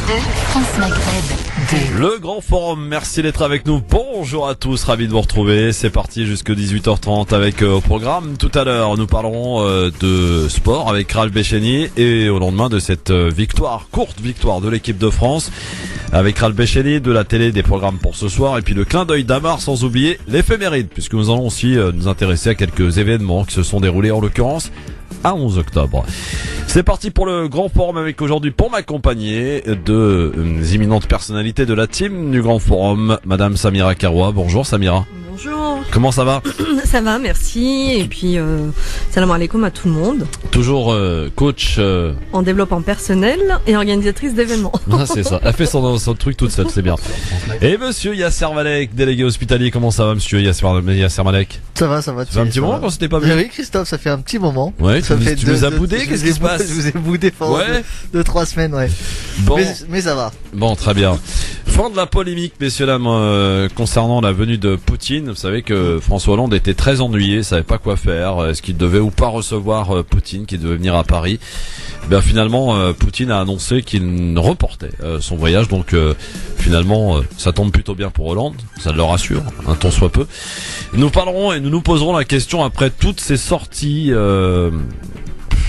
France Maghreb 2. Le grand forum, merci d'être avec nous. Bonjour à tous, ravi de vous retrouver. C'est parti jusqu'à 18h30 avec au programme. Tout à l'heure, nous parlerons de sport avec Ralph Bécheny et au lendemain de cette courte victoire de l'équipe de France avec Ralph Bécheny, de la télé, des programmes pour ce soir et puis le clin d'œil d'Amar, sans oublier l'éphéméride, puisque nous allons aussi nous intéresser à quelques événements qui se sont déroulés en l'occurrence à 11 octobre. C'est parti pour le grand forum avec aujourd'hui, pour m'accompagner, deux imminentes personnalités de la team du grand forum, Madame Samira Karoua. Bonjour Samira. Bonjour. Comment ça va? Ça va, merci. Et puis, salam alaikum à tout le monde. Toujours coach en développement personnel et organisatrice d'événements. Ah, c'est ça. Elle fait son truc toute seule, c'est bien. Et monsieur Yasser Malek, délégué hospitalier. Comment ça va, monsieur Yasser Malek? Ça va. Ça fait un petit moment qu'on s'était pas vu. Oui, Christophe, ça fait un petit moment. Ouais, ça fait tu nous as boudé, qu'est-ce qui se passe? Je vous ai boudé pendant 2-3 semaines, ouais. Bon. Mais ça va. Bon, très bien. Fin de la polémique, messieurs, dames, concernant la venue de Poutine. Vous savez que François Hollande était très ennuyé, savait pas quoi faire, est-ce qu'il devait ou pas recevoir Poutine, qui devait venir à Paris. Ben finalement, Poutine a annoncé qu'il reportait son voyage, donc finalement, ça tombe plutôt bien pour Hollande, ça le rassure, un tant soit peu. Nous parlerons et nous poserons la question après toutes ces sorties, je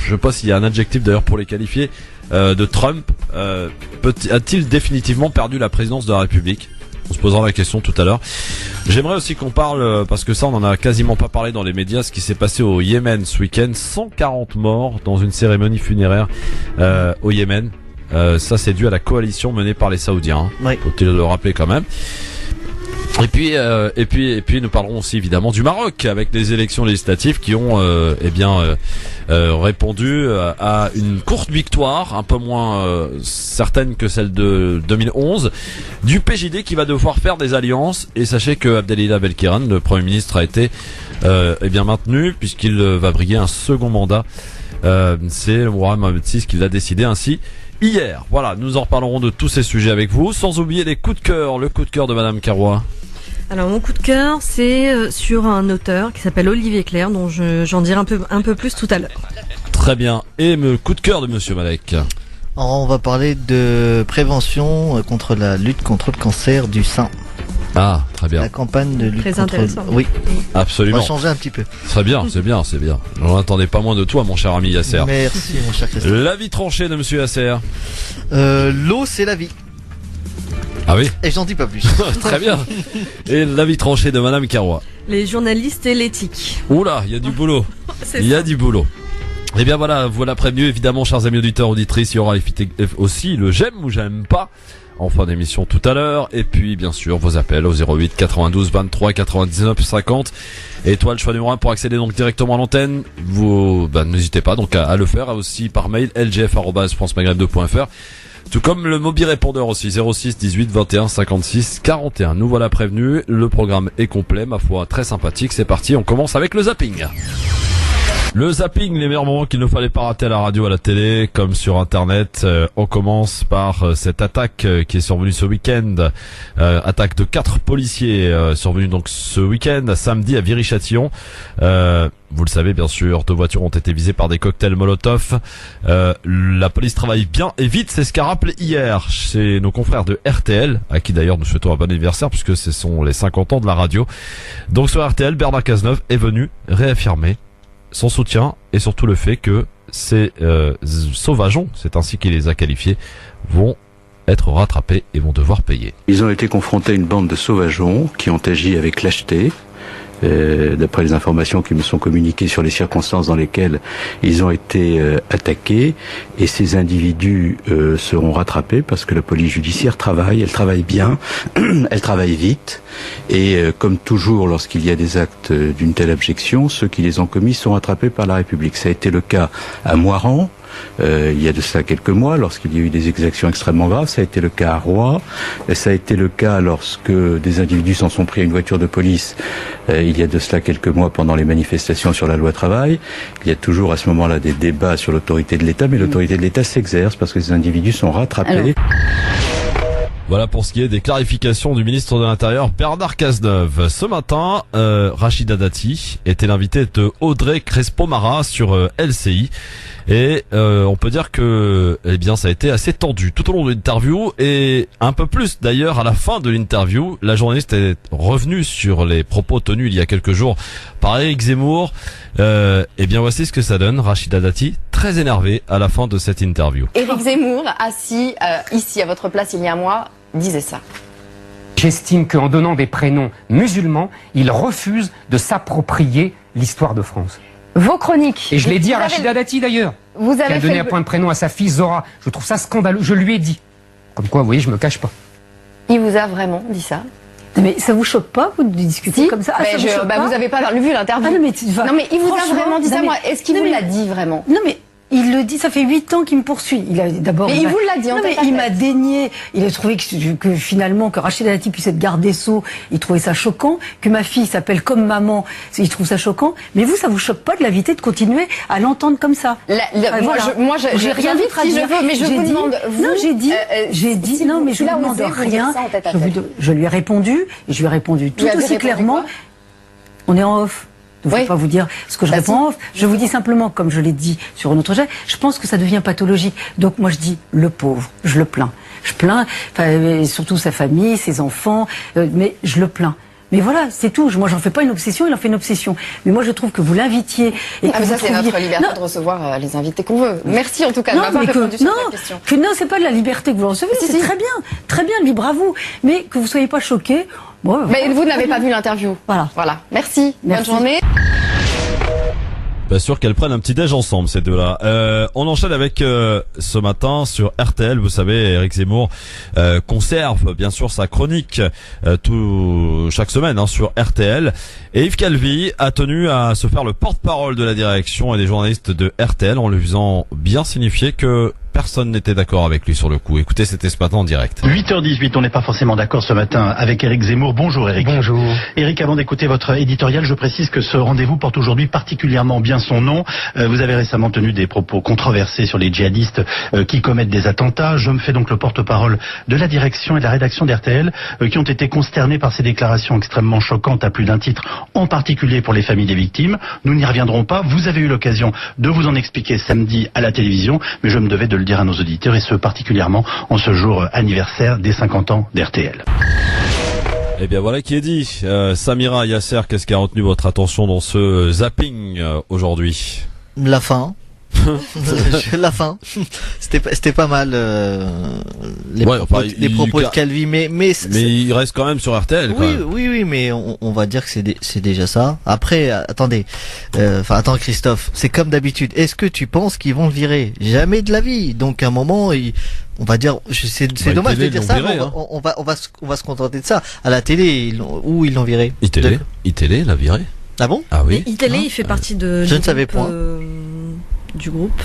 sais pas s'il y a un adjectif d'ailleurs pour les qualifier, de Trump, a-t-il définitivement perdu la présidence de la République? On se posera la question tout à l'heure. J'aimerais aussi qu'on parle, parce que ça on en a quasiment pas parlé dans les médias, ce qui s'est passé au Yémen ce week-end. 140 morts dans une cérémonie funéraire au Yémen. Ça c'est dû à la coalition menée par les Saoudiens. Oui. Faut-il le rappeler quand même. Et puis nous parlerons aussi évidemment du Maroc avec les élections législatives qui ont répondu à une courte victoire, un peu moins certaine que celle de 2011, du PJD qui va devoir faire des alliances. Et sachez que Abdelilah Belkiran, le Premier ministre, a été maintenu puisqu'il va briguer un second mandat. C'est le Mourad Mohamed VI qui l'a décidé ainsi hier. Voilà, nous en reparlerons de tous ces sujets avec vous, sans oublier les coups de cœur, le coup de cœur de Madame Karoua. Alors mon coup de cœur, c'est sur un auteur qui s'appelle Olivier Clerc, dont j'en dirai un peu plus tout à l'heure. Très bien. Et le coup de cœur de Monsieur Malek. Alors, on va parler de prévention contre la lutte contre le cancer du sein. Ah, très bien. La campagne de lutte très contre... intéressant. Oui, absolument. On va changer un petit peu. Très bien, c'est bien. On n'attendait pas moins de toi, mon cher ami Yasser. Merci, mon cher Christophe. L'avis tranché de Monsieur Yasser. L'eau, c'est la vie. Ah oui. Et j'en dis pas plus. Très bien. Et l'avis tranché de Madame Karoua. Les journalistes et l'éthique. Oula, il y a du boulot. C'est Il y a ça. du boulot. Eh bien voilà prévenu, évidemment, chers amis auditeurs, auditrices, il y aura aussi le j'aime ou j'aime pas en fin d'émission tout à l'heure. Et puis bien sûr vos appels au 08 92 23 99 50. Étoile choix numéro 1 pour accéder donc directement à l'antenne. Vous n'hésitez pas donc à le faire, aussi par mail lgf@francemaghreb2.fr. Tout comme le mobile répondeur aussi, 06 18 21 56 41. Nous voilà prévenus, le programme est complet, ma foi très sympathique. C'est parti, on commence avec le zapping. Le zapping, les meilleurs moments qu'il ne fallait pas rater à la radio, à la télé, comme sur internet. On commence par cette attaque qui est survenue ce week-end. Attaque de 4 policiers survenue donc ce week-end, samedi à Viry-Châtillon. Vous le savez bien sûr, 2 voitures ont été visées par des cocktails Molotov. La police travaille bien et vite, c'est ce qu'a rappelé hier chez nos confrères de RTL, à qui d'ailleurs nous souhaitons un bon anniversaire puisque ce sont les 50 ans de la radio. Donc sur RTL, Bernard Cazeneuve est venu réaffirmer son soutien et surtout le fait que ces sauvageons, c'est ainsi qu'il les a qualifiés, vont être rattrapés et vont devoir payer. Ils ont été confrontés à une bande de sauvageons qui ont agi avec lâcheté. D'après les informations qui me sont communiquées sur les circonstances dans lesquelles ils ont été attaqués, et ces individus seront rattrapés parce que la police judiciaire travaille, elle travaille bien, elle travaille vite, et comme toujours lorsqu'il y a des actes d'une telle abjection, ceux qui les ont commis sont rattrapés par la République. Ça a été le cas à Moiran, il y a de cela quelques mois, lorsqu'il y a eu des exactions extrêmement graves. Ça a été le cas à Roy, ça a été le cas lorsque des individus s'en sont pris à une voiture de police il y a de cela quelques mois pendant les manifestations sur la loi travail. Il y a toujours à ce moment-là des débats sur l'autorité de l'État, mais l'autorité de l'État s'exerce parce que ces individus sont rattrapés. Voilà pour ce qui est des clarifications du ministre de l'Intérieur Bernard Cazeneuve. Ce matin, Rachida Dati était l'invité de Audrey Crespo-Mara sur LCI. Et on peut dire que ça a été assez tendu tout au long de l'interview et un peu plus d'ailleurs à la fin de l'interview. La journaliste est revenue sur les propos tenus il y a quelques jours par Éric Zemmour. Voici ce que ça donne. Rachida Dati, très énervée à la fin de cette interview. Éric Zemmour, assis ici à votre place il y a un mois, disait ça. J'estime qu'en donnant des prénoms musulmans, il refuse de s'approprier l'histoire de France. Vos chroniques. Et je l'ai dit à Rachida Dati d'ailleurs, qui a donné un point de prénom à sa fille Zora. Je trouve ça scandaleux, je lui ai dit. Comme quoi, vous voyez, je me cache pas. Il vous a vraiment dit ça? Mais ça vous choque pas, vous, de discuter comme ça? Vous avez pas vu l'interview. Non mais il vous a vraiment dit ça, moi. Est-ce qu'il vous l'a dit vraiment? Non mais il le dit, ça fait 8 ans qu'il me poursuit. Il a d'abord. Mais il vous l'a dit. Non mais il m'a dénié. Il a trouvé que finalement que Rachida Dati puisse être garde des Sceaux, il trouvait ça choquant. Que ma fille s'appelle comme maman, il trouve ça choquant. Mais vous, ça vous choque pas de l'inviter de continuer à l'entendre comme ça? Moi, j'ai rien dit si je veux, mais je vous demande. Non, j'ai dit. Non, mais je vous demande rien. Je lui ai répondu et je lui ai répondu tout aussi clairement. On est en off. Je ne vais pas vous dire ce que je réponds en off. Je vous dis simplement, comme je l'ai dit sur un autre jet, je pense que ça devient pathologique. Donc moi je dis le pauvre, je le plains. Je plains, surtout sa famille, ses enfants, mais je le plains. Mais voilà, c'est tout. Moi, j'en fais pas une obsession, il en fait une obsession. Mais moi, je trouve que vous l'invitiez. Mais ça, c'est notre liberté de recevoir les invités qu'on veut. Merci en tout cas de m'avoir répondu sur la question. Non, c'est pas de la liberté que vous recevez, c'est très bien, libre à vous. Mais que vous soyez pas choqués. Mais vous n'avez pas vu l'interview. Voilà. Merci. Bonne journée. Pas sûr qu'elles prennent un petit déj ensemble, ces deux-là. On enchaîne avec ce matin sur RTL. Vous savez, Éric Zemmour conserve bien sûr sa chronique chaque semaine sur RTL. Et Yves Calvi a tenu à se faire le porte-parole de la direction et des journalistes de RTL en lui faisant bien signifier que personne n'était d'accord avec lui sur le coup. Écoutez, c'était ce matin en direct. 8h18, on n'est pas forcément d'accord ce matin avec Éric Zemmour. Bonjour Éric. Bonjour. Éric, avant d'écouter votre éditorial, je précise que ce rendez-vous porte aujourd'hui particulièrement bien son nom. Vous avez récemment tenu des propos controversés sur les djihadistes qui commettent des attentats. Je me fais donc le porte-parole de la direction et de la rédaction d'RTL qui ont été consternés par ces déclarations extrêmement choquantes à plus d'un titre, en particulier pour les familles des victimes. Nous n'y reviendrons pas. Vous avez eu l'occasion de vous en expliquer samedi à la télévision, mais je me devais de le dire à nos auditeurs, et ce particulièrement en ce jour anniversaire des 50 ans d'RTL. Eh bien voilà qui est dit. Samira Yasser, qu'est-ce qui a retenu votre attention dans ce zapping aujourd'hui? La fin. La fin. C'était pas mal les propos de Calvi, mais il reste quand même sur RTL. Oui, mais on va dire que c'est déjà ça. Après, attendez, attends Christophe, c'est comme d'habitude. Est-ce que tu penses qu'ils vont le virer? Jamais de la vie. Donc à un moment, on va dire, c'est dommage de dire ça. On va se contenter de ça. À la télé, où ils l'ont viré? ITélé l'a viré. Ah bon? Ah oui. ITélé, il fait partie de. Je ne savais point. Du groupe.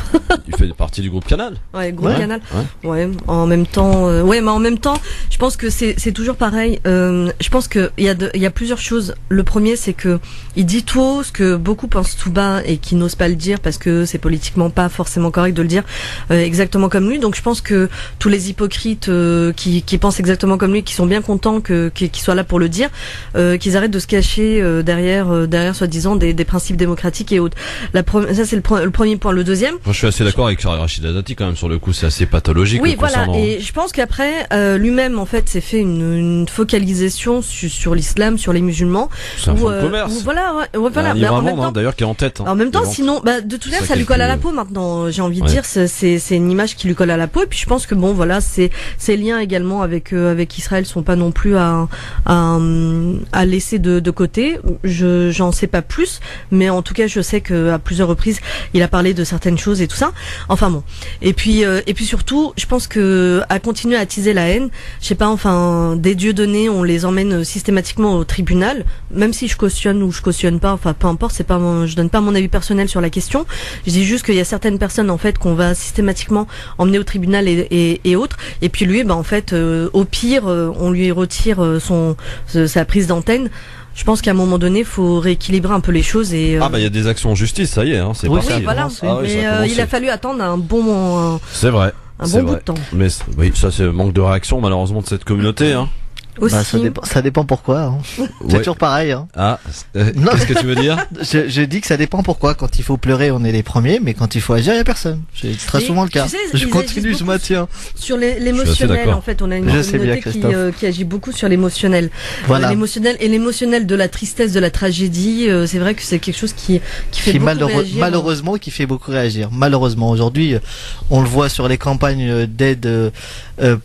Il fait partie du groupe Canal. Ouais, groupe Canal. Ouais. En même temps, mais en même temps, je pense que c'est toujours pareil. Je pense que il y a plusieurs choses. Le premier, c'est que il dit tout haut ce que beaucoup pensent tout bas et qui n'osent pas le dire parce que c'est politiquement pas forcément correct de le dire exactement comme lui. Donc je pense que tous les hypocrites qui pensent exactement comme lui, qui sont bien contents qu'il soit là pour le dire, qu'ils arrêtent de se cacher derrière soi-disant des principes démocratiques et autres. Ça c'est le premier point. Le deuxième. Moi, je suis assez d'accord avec Rachida Dati quand même sur le coup, c'est assez pathologique. Oui, voilà. Et je pense qu'après, lui-même en fait, s'est fait une focalisation sur l'islam, sur les musulmans. C'est un fonds de commerce. Voilà. Mais en même temps, d'ailleurs, qui est en tête. En même temps, sinon, de toute façon, ça lui colle à la peau maintenant. J'ai envie de dire, c'est une image qui lui colle à la peau. Et puis, je pense que bon, voilà, ces liens également avec Israël sont pas non plus à laisser de côté. J'en sais pas plus, mais en tout cas, je sais qu'à plusieurs reprises, il a parlé de certaines choses et tout ça. Enfin bon. Et puis surtout, je pense que à continuer à attiser la haine, je sais pas, des dieux donnés, on les emmène systématiquement au tribunal, même si je cautionne ou je cautionne pas, peu importe, je donne pas mon avis personnel sur la question. Je dis juste qu'il y a certaines personnes en fait qu'on va systématiquement emmener au tribunal et autres. Et puis lui, en fait, au pire, on lui retire sa prise d'antenne. Je pense qu'à un moment donné, faut rééquilibrer un peu les choses et. il y a des actions en justice, ça y est, c'est parti. Voilà. Mais il a fallu attendre un bon. C'est vrai. un bon bout de temps. Mais oui, ça c'est manque de réaction malheureusement de cette communauté. Hein. Bah, ça dépend pourquoi. Hein. C'est toujours pareil. Hein. Ah, qu'est-ce que tu veux dire? je dis que ça dépend pourquoi. Quand il faut pleurer, on est les premiers, mais quand il faut agir, il y a personne. C'est très souvent le cas. Tu sais, je continue, je maintiens. Sur l'émotionnel, en fait, on a une communauté qui agit beaucoup sur l'émotionnel. Voilà. L'émotionnel de la tristesse, de la tragédie, c'est vrai que c'est quelque chose qui fait beaucoup réagir. Malheureusement, qui fait beaucoup réagir. Malheureusement, aujourd'hui, on le voit sur les campagnes d'aide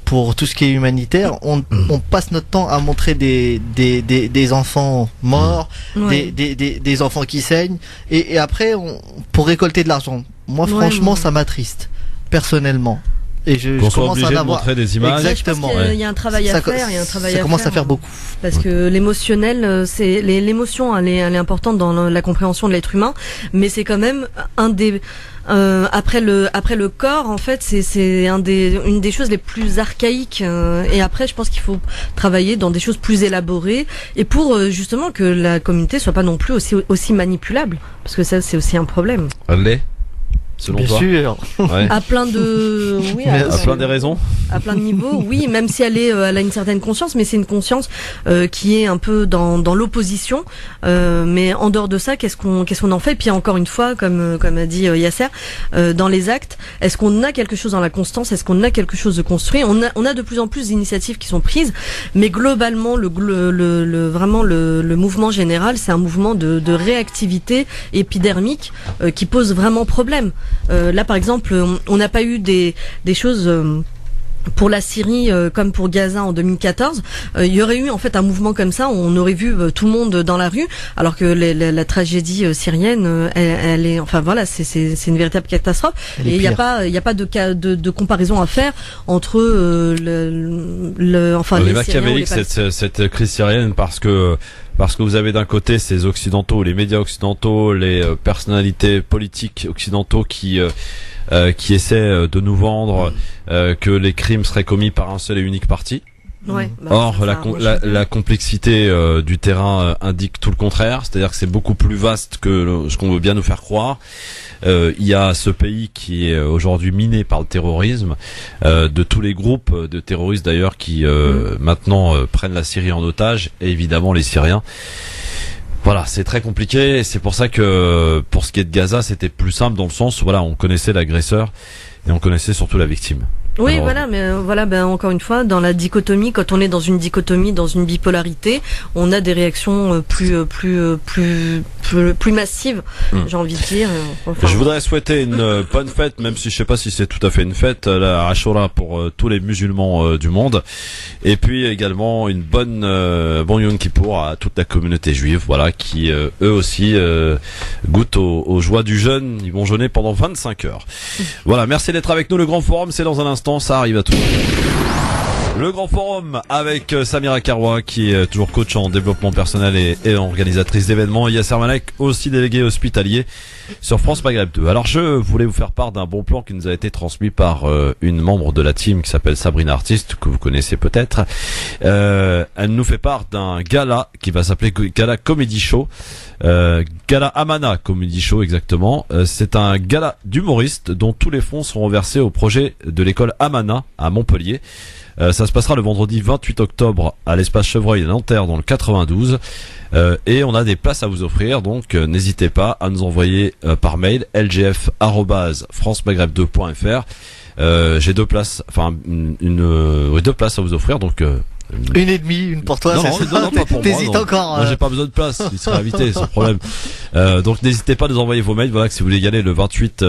pour tout ce qui est humanitaire. On passe notre temps à montrer des enfants morts, des enfants qui saignent, et après pour récolter de l'argent. Moi franchement ça m'attriste personnellement, et je commence à en avoir. Montrer des images. Exactement. Il y a un travail à faire, ça commence à faire beaucoup. Parce que l'émotionnel, c'est l'émotion, elle est importante dans la compréhension de l'être humain, mais c'est quand même un des après le corps, en fait, c'est une des choses les plus archaïques. Et après, je pense qu'il faut travailler dans des choses plus élaborées, et pour justement que la communauté soit pas non plus aussi manipulable, parce que ça, c'est aussi un problème. Allez. Selon Bien toi. sûr. Ouais. À plein de, à plein des raisons. À plein de niveaux, oui, même si elle a une certaine conscience, mais c'est une conscience qui est un peu dans l'opposition. Mais en dehors de ça, qu'est-ce qu'on en fait? Puis encore une fois, comme a dit Yasser, dans les actes, est-ce qu'on a quelque chose dans la constance? Est-ce qu'on a quelque chose de construit? On a de plus en plus d'initiatives qui sont prises, mais globalement, vraiment le mouvement général, c'est un mouvement de réactivité épidermique qui pose vraiment problème. Là, par exemple, on n'a pas eu des choses pour la Syrie comme pour Gaza en 2014. Il y aurait eu en fait un mouvement comme ça, on aurait vu tout le monde dans la rue, alors que la tragédie syrienne, elle est, enfin voilà, c'est une véritable catastrophe. Et il y a pas de comparaison à faire entre enfin les machiavéliques cette crise syrienne, parce que vous avez d'un côté ces occidentaux, les médias occidentaux, les personnalités politiques occidentaux qui essaient de nous vendre que les crimes seraient commis par un seul et unique parti. Ouais, Or, la complexité du terrain indique tout le contraire, c'est-à-dire que c'est beaucoup plus vaste que ce qu'on veut bien nous faire croire. Il y a ce pays qui est aujourd'hui miné par le terrorisme, de tous les groupes de terroristes d'ailleurs qui maintenant prennent la Syrie en otage, et évidemment les Syriens. Voilà, c'est très compliqué, et c'est pour ça que pour ce qui est de Gaza, c'était plus simple dans le sens où voilà, on connaissait l'agresseur et on connaissait surtout la victime. Oui, alors, voilà, mais voilà, encore une fois, dans la dichotomie, quand on est dans une dichotomie, dans une bipolarité, on a des réactions plus massives, j'ai envie de dire. Enfin, je voudrais souhaiter une bonne fête, même si je sais pas si c'est tout à fait une fête, la Ashura pour tous les musulmans du monde, et puis également une bon Yom Kippour à toute la communauté juive, voilà, qui eux aussi goûtent aux joies du jeûne. Ils vont jeûner pendant 25 heures. Voilà, merci d'être avec nous. Le Grand Forum, c'est dans un instant. Ça arrive à tout. Le Grand Forum avec Samira Karoua, qui est toujours coach en développement personnel et organisatrice d'événements. Yasser Malek, aussi délégué hospitalier sur France Maghreb 2. Alors je voulais vous faire part d'un bon plan qui nous a été transmis par une membre de la team qui s'appelle Sabrina Artiste, que vous connaissez peut-être. Elle nous fait part d'un gala qui va s'appeler Gala Comedy Show. Gala Amana Comedy Show exactement. C'est un gala d'humoristes dont tous les fonds seront versés au projet de l'école Amana à Montpellier. Ça se passera le vendredi 28 octobre à l'espace Chevreuil Nanterre dans le 92. Et on a des places à vous offrir, donc n'hésitez pas à nous envoyer par mail lgf@francemaghreb2.fr. J'ai deux places, enfin deux places à vous offrir, donc une et demie, une pour toi. Non, pas pour moi. T'hésites encore. Moi, j'ai pas besoin de place. Il sera invité, sans problème. Donc, n'hésitez pas à nous envoyer vos mails. Voilà, que si vous voulez y aller le 28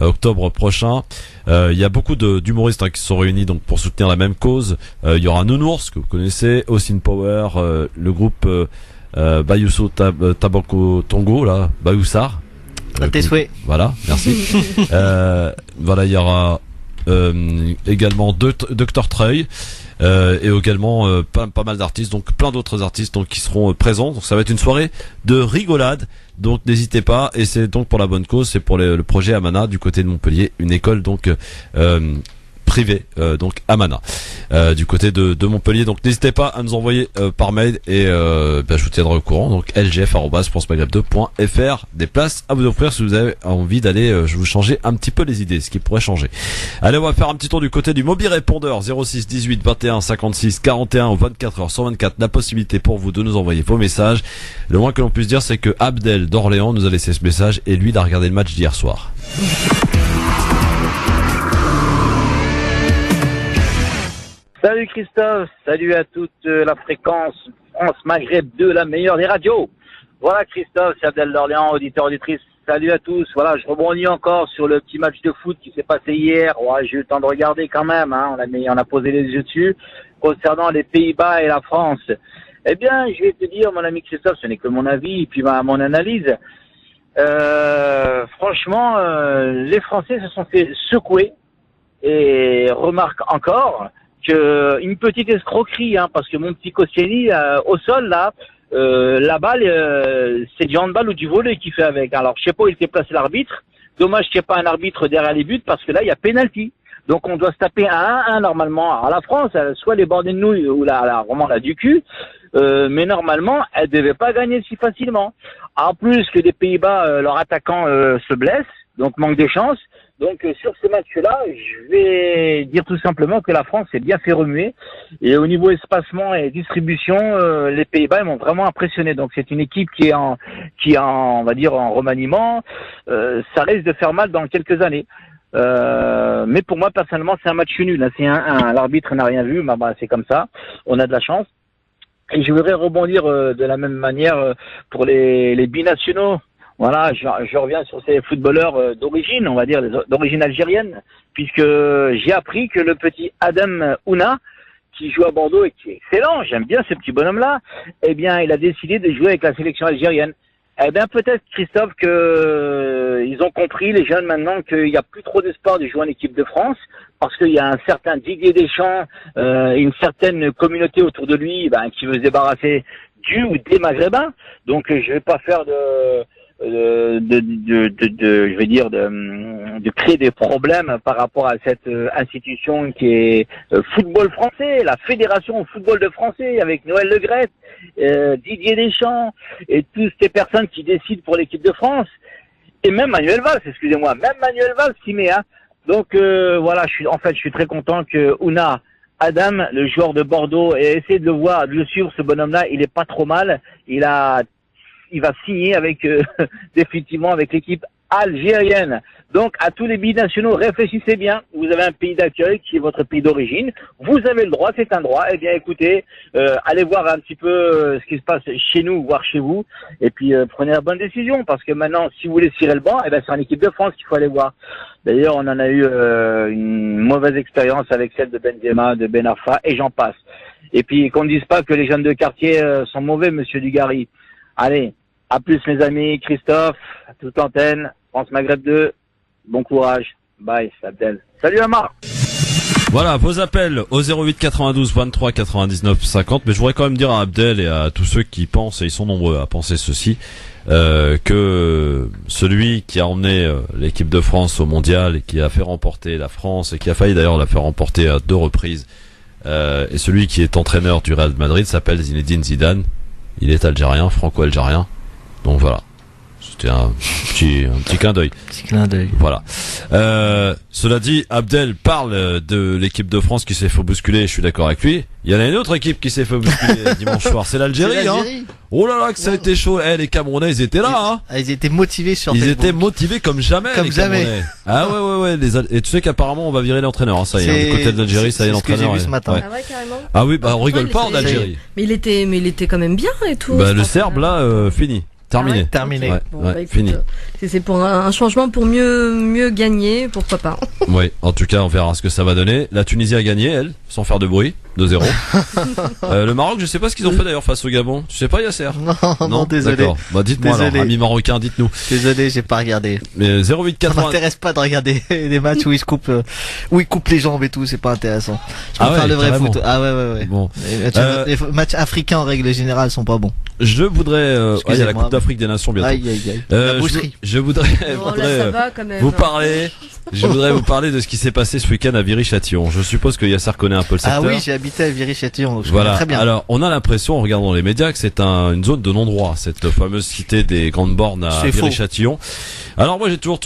octobre prochain. Il y a beaucoup d'humoristes qui se sont réunis donc pour soutenir la même cause. Il y aura Nounours, que vous connaissez, Austin Power, le groupe Bayuso Tabako Tongo, là, Bayoussar. Tes souhaits. Voilà, merci. Voilà, il y aura également Dr Treuil. Et également pas mal d'artistes, donc plein d'autres artistes donc qui seront présents. Donc ça va être une soirée de rigolade. Donc n'hésitez pas, et c'est donc pour la bonne cause, c'est pour le projet Amana du côté de Montpellier, une école donc privé, donc Amana, du côté de Montpellier. Donc n'hésitez pas à nous envoyer par mail et je vous tiendrai au courant. Donc lgf@francemaghreb2.fr, des places à vous offrir si vous avez envie d'aller vous changer un petit peu les idées, ce qui pourrait changer. Allez, on va faire un petit tour du côté du mobile répondeur 06 18 21 56 41 24 heures sur 24. La possibilité pour vous de nous envoyer vos messages. Le moins que l'on puisse dire, c'est que Abdel d'Orléans nous a laissé ce message et lui il a regardé le match d'hier soir. Salut Christophe, salut à toute la fréquence France Maghreb 2, la meilleure des radios. Voilà Christophe, c'est Abdel d'Orléans, auditeur, auditrice. Salut à tous. Voilà, je rebondis encore sur le petit match de foot qui s'est passé hier. Ouais, j'ai eu le temps de regarder quand même, hein. On a posé les yeux dessus. Concernant les Pays-Bas et la France. Eh bien, je vais te dire, mon ami Christophe, ce n'est que mon avis et puis mon analyse. Franchement, les Français se sont fait secouer et remarque encore que une petite escroquerie, hein, parce que mon petit Koscielny au sol là, la balle, c'est du handball ou du volley qu'il fait avec. Alors, je sais pas où il s'est placé l'arbitre. Dommage qu'il n'y ait pas un arbitre derrière les buts parce que là, il y a pénalty. Donc, on doit se taper un 1-1 normalement. Alors, la France, soit les bordées de nouilles ou vraiment la du cul. Mais normalement, elle devait pas gagner si facilement. En plus que les Pays-Bas, leur attaquant se blesse, donc manque de chance. Donc sur ce match-là, je vais dire tout simplement que la France s'est bien fait remuer. Et au niveau espacement et distribution, les Pays-Bas m'ont vraiment impressionné. Donc c'est une équipe qui est en on va dire en remaniement. Ça risque de faire mal dans quelques années. Mais pour moi personnellement, c'est un match nul. Là, c'est l'arbitre n'a rien vu, bah c'est comme ça. On a de la chance. Et je voudrais rebondir de la même manière pour les binationaux. Voilà, je reviens sur ces footballeurs d'origine, on va dire d'origine algérienne, puisque j'ai appris que le petit Adam Ouna, qui joue à Bordeaux et qui est excellent, j'aime bien ce petit bonhomme-là, eh bien, il a décidé de jouer avec la sélection algérienne. Eh bien, peut-être, Christophe, que ils ont compris, les jeunes, maintenant, qu'il n'y a plus trop d'espoir de jouer en équipe de France, parce qu'il y a un certain Didier Deschamps, une certaine communauté autour de lui, qui veut se débarrasser du ou des Maghrébins. Donc, je vais pas faire de créer des problèmes par rapport à cette institution qui est football français, la fédération football de français avec Noël Le Graët, Didier Deschamps et toutes ces personnes qui décident pour l'équipe de France et même Manuel Valls, excusez-moi, même Manuel Valls s'y met, hein. Donc voilà, je suis très content que Ouna Adam, le joueur de Bordeaux, ait essayé de le suivre, ce bonhomme-là, il est pas trop mal, il va signer avec définitivement avec l'équipe algérienne. Donc à tous les binationaux, réfléchissez bien. Vous avez un pays d'accueil qui est votre pays d'origine. Vous avez le droit, c'est un droit. Eh bien écoutez, allez voir un petit peu ce qui se passe chez nous, voire chez vous, et puis prenez la bonne décision. Parce que maintenant, si vous voulez tirer le banc, eh ben c'est en équipe de France qu'il faut aller voir. D'ailleurs, on en a eu une mauvaise expérience avec celle de Benzema, de Ben Arfa, et j'en passe. Et puis qu'on ne dise pas que les jeunes de quartier sont mauvais, Monsieur Dugarry. Allez, à plus mes amis, Christophe, à toute antenne, France Maghreb 2, bon courage, bye, c'est Abdel. Salut Amar. Voilà, vos appels au 08 92 23 99 50, mais je voudrais quand même dire à Abdel et à tous ceux qui pensent, et ils sont nombreux à penser ceci, que celui qui a emmené l'équipe de France au mondial et qui a fait remporter la France et qui a failli d'ailleurs la faire remporter à 2 reprises, et celui qui est entraîneur du Real Madrid s'appelle Zinedine Zidane. Il est algérien, franco-algérien. Donc voilà. C'était un petit clin d'œil. Petit clin d'œil. Voilà. Cela dit, Abdel parle de l'équipe de France qui s'est fait bousculer, je suis d'accord avec lui. Il y en a une autre équipe qui s'est fait bousculer dimanche soir, c'est l'Algérie, hein. Oh là là, que ça a été chaud. Les Camerounais, ils étaient là, hein. Ils étaient motivés sur Facebook. Ils étaient motivés comme jamais, comme les jamais. Camerounais. Ah ouais. Et tu sais qu'apparemment, on va virer l'entraîneur, hein, ça y est. Du côté de l'Algérie, ça y est, l'entraîneur. C'est ce que j'ai vu ce matin. Ouais. Ah ouais, carrément. Ah oui, on rigole pas en Algérie. Mais il était quand même bien et tout. Le Serbe, là, fini. Terminé. Ah ouais, terminé. Okay. Bon, écoute, fini. C'est pour un changement pour mieux gagner, pourquoi pas. Oui, en tout cas, on verra ce que ça va donner. La Tunisie a gagné, elle, sans faire de bruit, 2-0. Le Maroc, je sais pas ce qu'ils ont fait d'ailleurs face au Gabon. Tu sais pas, Yasser? Non, désolé. D'accord. Bah, dites-moi alors, amis marocains, dites-nous. Désolé, j'ai pas regardé. Mais 08 80. Ça m'intéresse pas de regarder des matchs où ils coupent les jambes et tout, c'est pas intéressant. Je préfère le vrai foot. Ah ouais. Bon. Les matchs africains en règle générale sont pas bons. Je voudrais, il y a la Coupe d'Afrique des Nations bientôt. Aïe. Je voudrais vous parler Je voudrais vous parler de ce qui s'est passé ce week-end à Viry-Châtillon. Je suppose que Yasser connaît un peu le secteur. Ah oui, j'ai habité à Viry-Châtillon, donc je voilà. connais très bien. Alors, on a l'impression, en regardant les médias, que c'est une zone de non-droit, cette fameuse cité des Grandes Bornes à Viry-Châtillon. Alors moi, j'ai toujours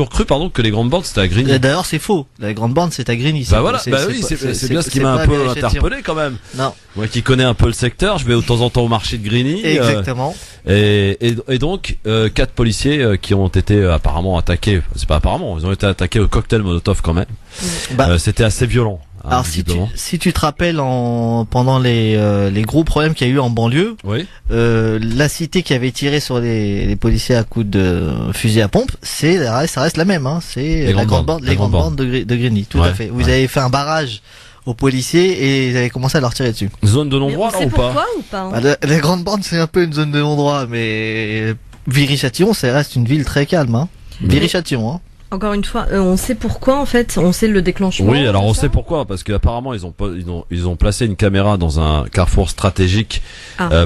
cru, que les Grandes Bornes c'était à Grigny. D'ailleurs, c'est faux. Les Grandes Bornes c'est à Grigny. Bah voilà, c'est bien ce qui m'a un peu interpellé quand même. Non. Moi qui connais un peu le secteur, je vais de temps en temps au marché de Grigny. Exactement. Et donc 4 policiers qui ont été apparemment attaqués. C'est pas apparemment, ils ont été attaqués au cocktail Molotov quand même. C'était assez violent. Alors si tu te rappelles pendant les gros problèmes qu'il y a eu en banlieue, oui. La cité qui avait tiré sur les policiers à coups de fusil à pompe, ça reste la même, hein. C'est les grandes bandes de Grigny, tout à fait. Vous avez fait un barrage aux policiers et ils avaient commencé à leur tirer dessus. Zone de non-droit là ou pas? Les grandes bandes c'est un peu une zone de non-droit, mais Viry-Châtillon ça reste une ville très calme, hein. Viry-Châtillon, hein. Encore une fois, on sait pourquoi en fait, on sait le déclenchement. Oui, alors on sait pourquoi, parce qu'apparemment ils ont placé une caméra dans un carrefour stratégique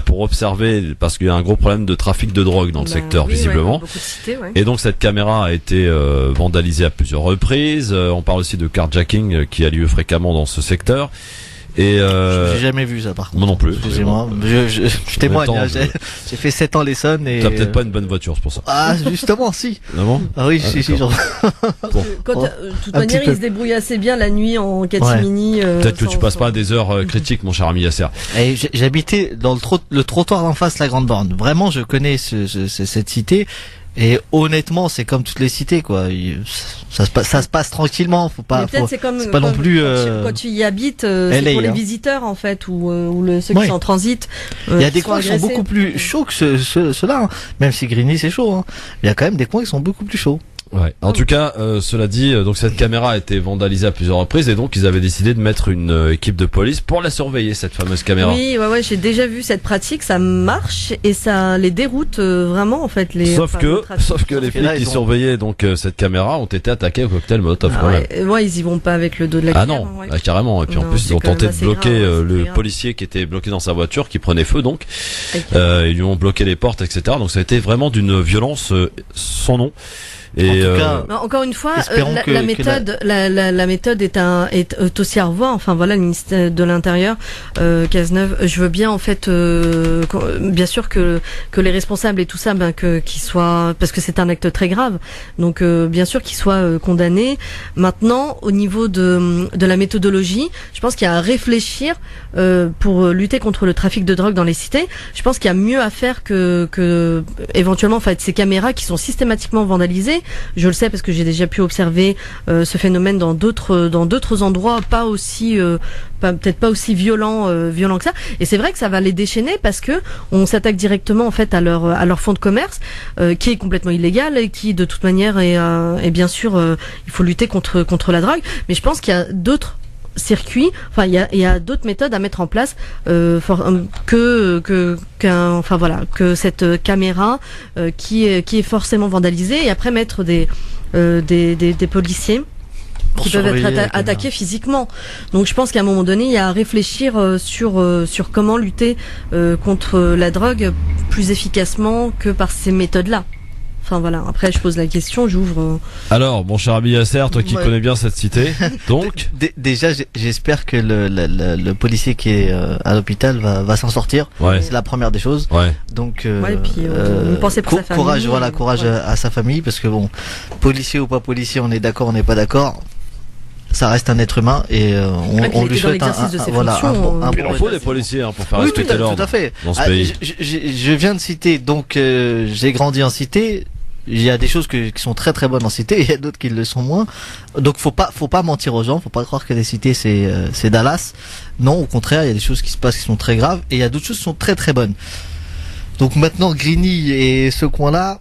pour observer, parce qu'il y a un gros problème de trafic de drogue dans le secteur visiblement. Beaucoup de cités, Et donc cette caméra a été vandalisée à plusieurs reprises. On parle aussi de carjacking qui a lieu fréquemment dans ce secteur. Et j'ai jamais vu ça par contre. Moi non plus. Excusez-moi. Je témoigne. J'ai fait 7 ans l'Essonne et. T'as peut-être pas une bonne voiture, c'est pour ça. Ah justement si. Ah bon? Ah oui, si. Genre... de toute manière, il se débrouille assez bien la nuit en catimini. Peut-être que tu passes pas des heures critiques, mon cher ami Yasser. J'habitais dans le trottoir d'en face de la Grande Borne. Vraiment, je connais cette cité. Et honnêtement, c'est comme toutes les cités, quoi. Ça se passe tranquillement. Faut pas. C'est pas non plus. Quand tu y habites, c'est pour les visiteurs en fait, ou ceux qui sont en transit. Il y a des coins qui sont beaucoup plus chauds que ceux-là. Hein. Même si Grigny c'est chaud, hein. Il y a quand même des coins qui sont beaucoup plus chauds. Ouais. En tout cas, cela dit, donc cette caméra a été vandalisée à plusieurs reprises et donc ils avaient décidé de mettre une équipe de police pour la surveiller, cette fameuse caméra. Oui, ouais, j'ai déjà vu cette pratique, ça marche et ça les déroute vraiment en fait Sauf que les flics qui surveillaient donc cette caméra ont été attaqués au cocktail Molotov quand même. Ouais, ils y vont pas avec le dos de la caméra. Ah non, carrément. Et puis en plus ils ont tenté de bloquer le policier qui était bloqué dans sa voiture, qui prenait feu donc. Ils lui ont bloqué les portes, etc. Donc ça a été vraiment d'une violence sans nom. Et en tout cas, encore une fois, la méthode est aussi à revoir. Enfin voilà, le ministère de l'Intérieur, Cazeneuve, je veux bien en fait, bien sûr que les responsables et tout ça, qu'ils soient, parce que c'est un acte très grave, donc bien sûr qu'ils soient condamnés. Maintenant, au niveau de la méthodologie, je pense qu'il y a à réfléchir pour lutter contre le trafic de drogue dans les cités. Je pense qu'il y a mieux à faire que éventuellement, en fait, ces caméras qui sont systématiquement vandalisées. Je le sais parce que j'ai déjà pu observer ce phénomène dans d'autres endroits, peut-être pas aussi violent que ça. Et c'est vrai que ça va les déchaîner parce que on s'attaque directement en fait à leur fonds de commerce qui est complètement illégal et qui de toute manière est bien sûr il faut lutter contre la drogue. Mais je pense qu'il y a d'autres circuits, enfin il y a d'autres méthodes à mettre en place que cette caméra qui est forcément vandalisée et après mettre des policiers qui peuvent être attaqués physiquement. Donc je pense qu'à un moment donné, il y a à réfléchir sur comment lutter contre la drogue plus efficacement que par ces méthodes-là. Enfin voilà, après je pose la question, j'ouvre... Alors, mon cher ami Yasser, toi qui connais bien cette cité, donc... Déjà, j'espère que le policier qui est à l'hôpital va s'en sortir. Ouais. C'est la première des choses. Ouais. Donc, pensez pour sa famille. Courage à sa famille, parce que bon, policier ou pas policier, on est d'accord, on n'est pas d'accord. Ça reste un être humain et on lui souhaite il en faut des policiers pour faire respecter l'ordre. Tout à fait. Dans ce pays. Je viens de citer, donc j'ai grandi en cité. Il y a des choses qui sont très très bonnes en cité, il y a d'autres qui le sont moins. Donc faut pas mentir aux gens, faut pas croire que les cités c'est Dallas. Non, au contraire, il y a des choses qui se passent qui sont très graves et il y a d'autres choses qui sont très très bonnes. Donc maintenant Grigny et ce coin-là,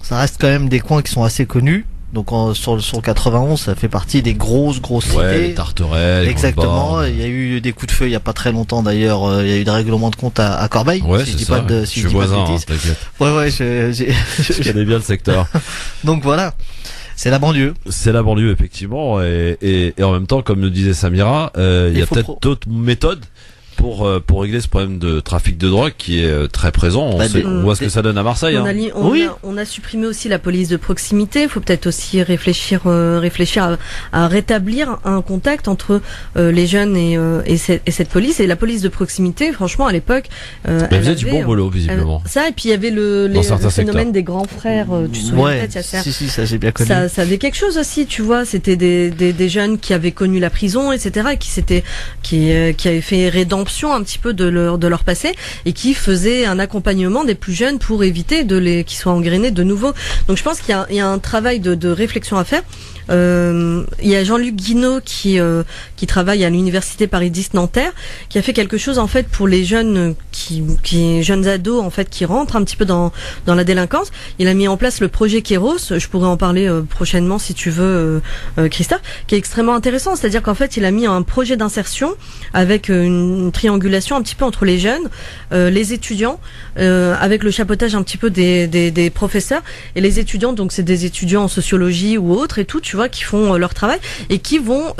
ça reste quand même des coins qui sont assez connus. Donc sur le 91, ça fait partie des grosses cités. Les Tarterets. Exactement. Il y a eu des coups de feu il y a pas très longtemps d'ailleurs. Il y a eu des règlements de compte à Corbeil. Ouais, si je dis pas de je suis voisin. Ouais, je connais bien le secteur. Donc voilà. C'est la banlieue. C'est la banlieue effectivement et en même temps, comme nous disait Samira, il y a peut-être d'autres méthodes pour régler ce problème de trafic de drogue qui est très présent. On voit ce que ça donne à Marseille. On a supprimé aussi la police de proximité. Il faut peut-être aussi réfléchir à rétablir un contact entre les jeunes et cette police. Et la police de proximité, franchement, à l'époque, elle faisait du bon boulot, visiblement. Ça, et puis il y avait le phénomène des grands frères. Tu te souviens peut-être, si, ça j'ai bien connu. Ça avait quelque chose aussi, tu vois. C'était des jeunes qui avaient connu la prison, etc., qui avaient fait rédemption un petit peu de leur passé et qui faisaient un accompagnement des plus jeunes pour éviter qu'ils soient engrainés de nouveau. Donc je pense qu'il y a un travail de réflexion à faire. Il y a Jean-Luc Guinaud qui travaille à l'université Paris 10 Nanterre, qui a fait quelque chose en fait pour les jeunes jeunes ados en fait qui rentrent un petit peu dans la délinquance. Il a mis en place le projet Kéros. Je pourrais en parler prochainement si tu veux, Christophe, qui est extrêmement intéressant. C'est-à-dire qu'en fait il a mis un projet d'insertion avec une triangulation un petit peu entre les jeunes, les étudiants, avec le chapeautage un petit peu des professeurs et les étudiants. Donc c'est des étudiants en sociologie ou autres et tout, tu vois, qui font leur travail et qui vont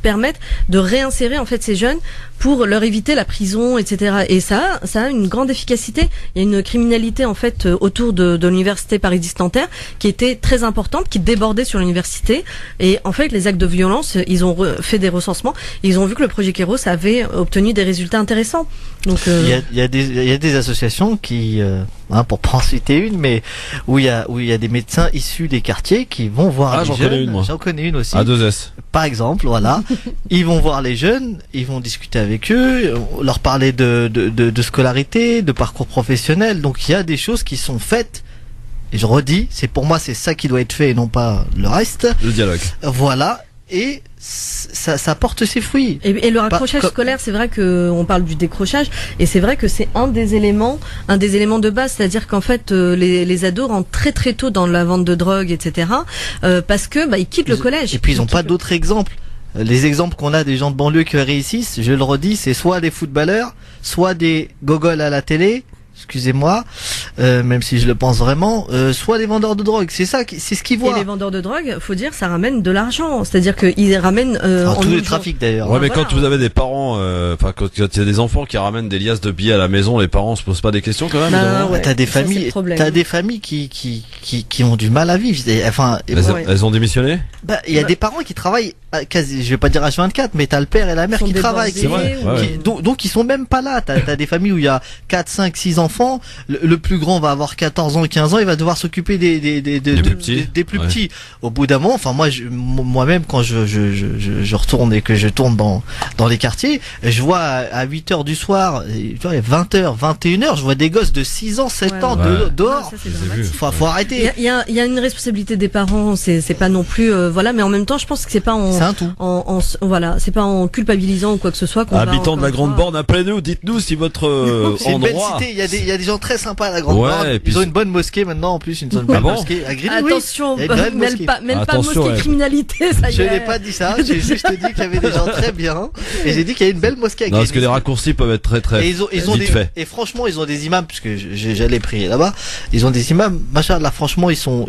permettre de réinsérer en fait ces jeunes pour leur éviter la prison, etc. Et ça a une grande efficacité. Il y a une criminalité en fait autour de l'université Paris 10 Nanterre qui était très importante, qui débordait sur l'université. Et en fait, les actes de violence, ils ont fait des recensements. Et ils ont vu que le projet Kéros avait obtenu des résultats intéressants. Donc il y a des associations qui, pour pas en citer une, mais où il y a des médecins issus des quartiers qui vont voir les jeunes. J'en connais une aussi. A2S. Par exemple, voilà. Ils vont voir les jeunes, ils vont discuter avec eux, leur parler de scolarité, de parcours professionnel. Donc il y a des choses qui sont faites. Et je redis, pour moi c'est ça qui doit être fait et non pas le reste. Le dialogue. Voilà. Et ça porte ses fruits. Et le raccrochage scolaire, c'est vrai que on parle du décrochage, et c'est vrai que c'est un des éléments de base, c'est-à-dire qu'en fait les ados rentrent très très tôt dans la vente de drogue, etc. Parce que ils quittent le collège. Et puis ils ont pas d'autres exemples. Les exemples qu'on a des gens de banlieue qui réussissent, je le redis, c'est soit des footballeurs, soit des gogoles à la télé. Excusez-moi, même si je le pense vraiment, soit des vendeurs de drogue, c'est ce qu'ils voient. Et les vendeurs de drogue, faut dire, ça ramène de l'argent, c'est-à-dire qu'ils ramènent tous les trafics d'ailleurs. Ouais, mais quand vous avez des parents, quand il y a des enfants qui ramènent des liasses de billets à la maison, les parents se posent pas des questions quand même. T'as des familles qui ont du mal à vivre. Enfin, elles ont démissionné. Il y a des parents qui travaillent quasi, je vais pas dire H24, mais t'as le père et la mère qui travaillent, donc ils sont même pas là. T'as des familles où il y a 4, 5, 6 enfants. Le plus grand va avoir 14 ans, 15 ans, il va devoir s'occuper des plus petits. Au bout d'un moment, moi-même quand je retourne et que je tourne dans les quartiers, je vois à 8h du soir, 20h, 21h, je vois des gosses de 6 ans, 7 ans dehors. Faut arrêter. Il y a une responsabilité des parents, c'est pas non plus mais en même temps, je pense que c'est pas c'est pas en culpabilisant ou quoi que ce soit. Habitants de la Grande Borne, appelez-nous, dites-nous si votre endroit. C'est une belle cité, il y a des gens très sympas à la Grande Borne. Ils ont une bonne mosquée maintenant en plus, une bonne mosquée à Grigny. Attention, mêle pas mosquée criminalité, ça y est. Je n'ai pas dit ça, j'ai juste dit qu'il y avait des gens très bien et j'ai dit qu'il y a une belle mosquée à Grigny. Non, parce que les raccourcis peuvent être très très et franchement, ils ont des imams, parce que j'allais prier là-bas. Ils ont des imams, machallah, franchement, ils sont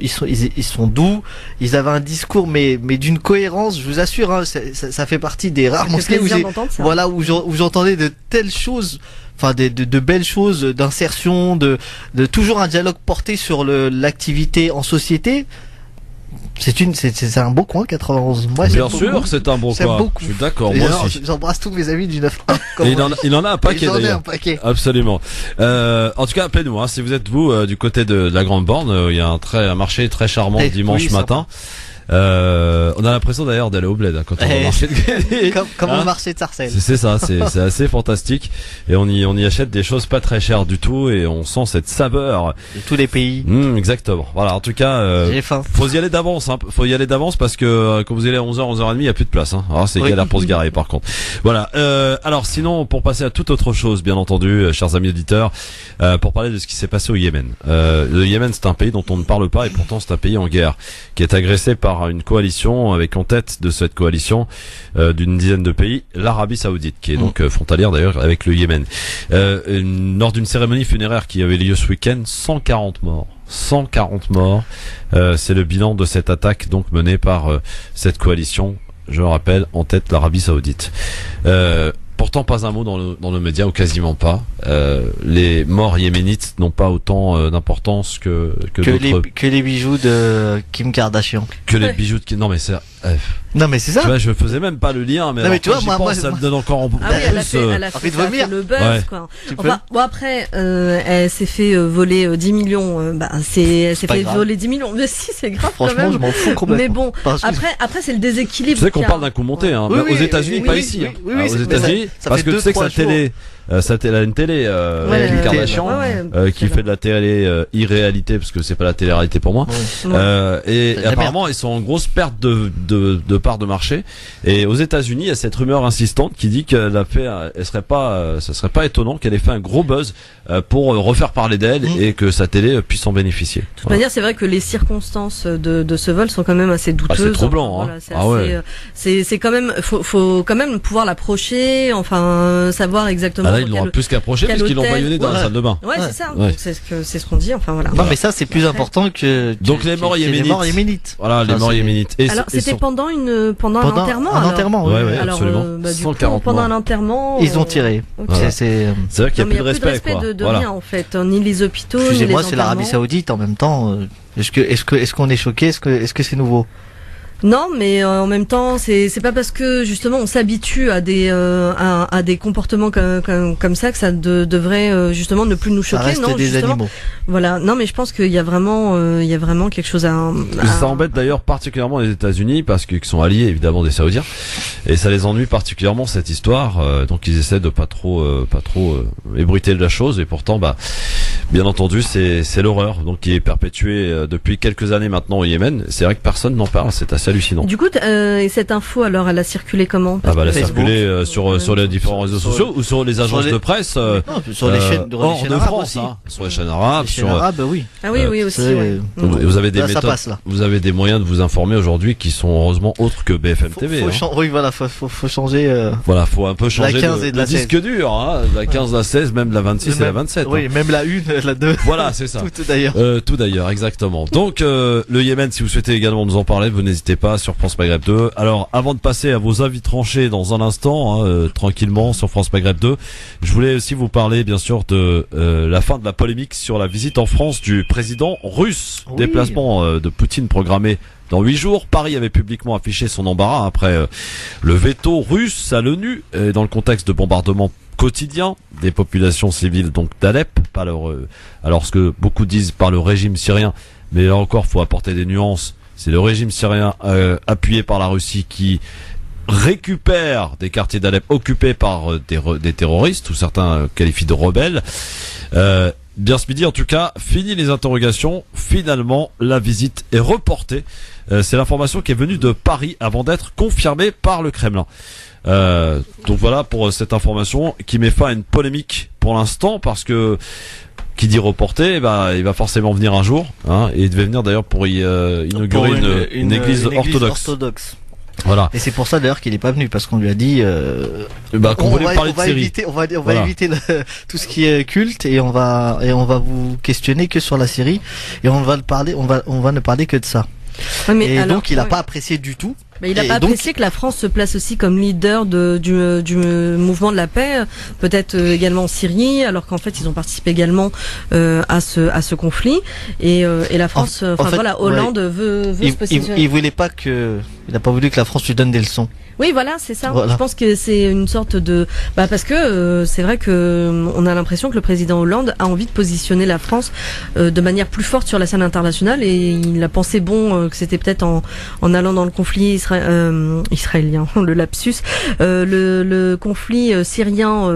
doux, ils avaient un discours mais d'une cohérence, je vous assure, hein, ça fait partie des rares mosquées où j'entendais de telles choses, de belles choses, d'insertion, de toujours un dialogue porté sur l'activité en société. C'est un beau coin, 91. Moi, bien sûr, c'est un beau coin. Je suis d'accord, moi aussi. J'embrasse tous mes amis du 9. Il en a un paquet d'ailleurs. Absolument. En tout cas, appelez-nous, si vous êtes du côté de la Grande Borne, il y a un marché très charmant dimanche matin. On a l'impression d'ailleurs d'aller au bled quand on va au marché de comme au marché de Sarcelles. C'est ça, c'est assez fantastique et on y achète des choses pas très chères du tout et on sent cette saveur de tous les pays. Exactement. Voilà, en tout cas, j'ai faim. Faut y aller d'avance, parce que quand vous allez à 11h, 11h30, il y a plus de place, Alors c'est galère pour se garer par contre. Voilà. Alors sinon, pour passer à toute autre chose, bien entendu, chers amis auditeurs, pour parler de ce qui s'est passé au Yémen. Le Yémen, c'est un pays dont on ne parle pas et pourtant c'est un pays en guerre qui est agressé par une coalition avec en tête de cette coalition d'une dizaine de pays l'Arabie Saoudite, qui est donc frontalière d'ailleurs avec le Yémen. Lors d'une cérémonie funéraire qui avait lieu ce week-end, 140 morts. 140 morts. C'est le bilan de cette attaque donc menée par cette coalition. Je le rappelle, en tête l'Arabie Saoudite. Pourtant, pas un mot dans le média, ou quasiment pas. Les morts yéménites n'ont pas autant d'importance que les bijoux de Kim Kardashian. Que les bijoux de non mais c'est non mais c'est ça. Tu vois, je faisais même pas le lien, mais, non, mais tu vois, moi, ça me donne encore plus. Ah oui, elle a fait le buzz, quoi. Enfin, bon après, elle s'est fait voler 10 millions. Elle s'est fait voler 10 millions. Mais si, c'est grave quand même. Franchement, je m'en fous complètement. Mais bon, après c'est le déséquilibre. Tu sais qu'on parle d'un coup monté, hein. Aux États-Unis, pas ici. Aux États-Unis, parce que tu sais que sa télé. Elle a une télé, Kim Kardashian, qui fait de la télé irréalité, parce que c'est pas la télé-réalité pour moi. Et apparemment, ils sont en grosse perte de part de marché. Et aux États-Unis, il y a cette rumeur insistante qui dit qu'elle a fait, ça serait pas étonnant qu'elle ait fait un gros buzz pour refaire parler d'elle et que sa télé puisse en bénéficier. De toute manière, c'est vrai que les circonstances de ce vol sont quand même assez douteuses. C'est troublant, hein. C'est quand même, faut quand même pouvoir l'approcher, enfin savoir exactement. Ils l'ont plus qu'approché puisqu'ils l'ont baïonné dans la salle de bain. Ouais, c'est ça. Ouais. C'est ce qu'on dit. Enfin voilà. Non, mais ça c'est plus important que. Donc les morts yéménites. Voilà, les morts yéménites. Alors c'était pendant un enterrement. Un enterrement, oui. Absolument. Du coup, pendant un enterrement. Ils ont tiré. C'est vrai qu'il y a plus de respect, quoi. De rien en fait, ni les hôpitaux. Excusez-moi, c'est l'Arabie Saoudite en même temps. Est-ce qu'on est choqué? Est-ce que c'est nouveau? Non, mais en même temps, c'est pas parce que justement on s'habitue à des comportements comme ça que ça devrait justement ne plus nous choquer. Ça reste non, des justement. animaux. Voilà. Non, mais je pense qu'il y a vraiment quelque chose à. Ça embête d'ailleurs particulièrement les États-Unis parce qu'ils sont alliés évidemment des Saoudiens et ça les ennuie particulièrement cette histoire. Donc ils essaient de pas trop ébruiter de la chose et pourtant bien entendu c'est l'horreur donc qui est perpétuée depuis quelques années maintenant au Yémen. C'est vrai que personne n'en parle. C'est assez hallucinant. Du coup, et cette info, alors, elle a circulé comment? Elle a circulé sur les différents réseaux sociaux ou sur les agences de presse. Non, sur les chaînes hors de France, hein, sur les chaînes arabes. Les chaînes arabes, oui. Ah oui, aussi. Ouais. Vous avez des là, méthodes, vous avez des moyens de vous informer aujourd'hui qui sont heureusement autres que BFM TV. Oui, voilà, faut changer. Voilà, faut un peu changer la 15 et de la disque dur, hein, la 15, la 16, même la 26 et la 27. Oui, hein. même la 1, la 2. Voilà, c'est ça. Tout d'ailleurs, exactement. Donc le Yémen, si vous souhaitez également nous en parler, vous n'hésitez pas sur France Maghreb 2. Alors, avant de passer à vos avis tranchés dans un instant, tranquillement sur France Maghreb 2, je voulais aussi vous parler, bien sûr, de la fin de la polémique sur la visite en France du président russe. Oui. Déplacement de Poutine programmé dans 8 jours. Paris avait publiquement affiché son embarras après le veto russe à l'ONU dans le contexte de bombardements quotidiens des populations civiles donc d'Alep, alors ce que beaucoup disent par le régime syrien, mais là encore faut apporter des nuances. C'est le régime syrien appuyé par la Russie qui récupère des quartiers d'Alep occupés par des terroristes ou certains qualifient de rebelles. Bien ce midi en tout cas, fini les interrogations, finalement la visite est reportée. C'est l'information qui est venue de Paris avant d'être confirmée par le Kremlin. Donc voilà pour cette information qui met fin à une polémique pour l'instant parce que qui dit reporté, il va forcément venir un jour, hein, et il devait venir d'ailleurs pour inaugurer une église orthodoxe. Voilà. Et c'est pour ça d'ailleurs qu'il n'est pas venu parce qu'on lui a dit qu'on voulait parler de Syrie. On va éviter tout ce qui est culte et on va vous questionner que sur la Syrie et on va ne parler que de ça. Ouais, mais et alors, donc il n'a pas apprécié du tout. Mais il n'a pas apprécié que la France se place aussi comme leader du mouvement de la paix, peut-être également en Syrie, alors qu'en fait ils ont participé également à ce conflit. Et la France, Hollande veut se positionner. Il voulait pas il n'a pas voulu que la France lui donne des leçons. Oui, voilà, c'est ça. Voilà. Je pense que c'est une sorte de, parce que c'est vrai que on a l'impression que le président Hollande a envie de positionner la France de manière plus forte sur la scène internationale, et il a pensé que c'était peut-être en allant dans le conflit israélien, le lapsus, le conflit syrien,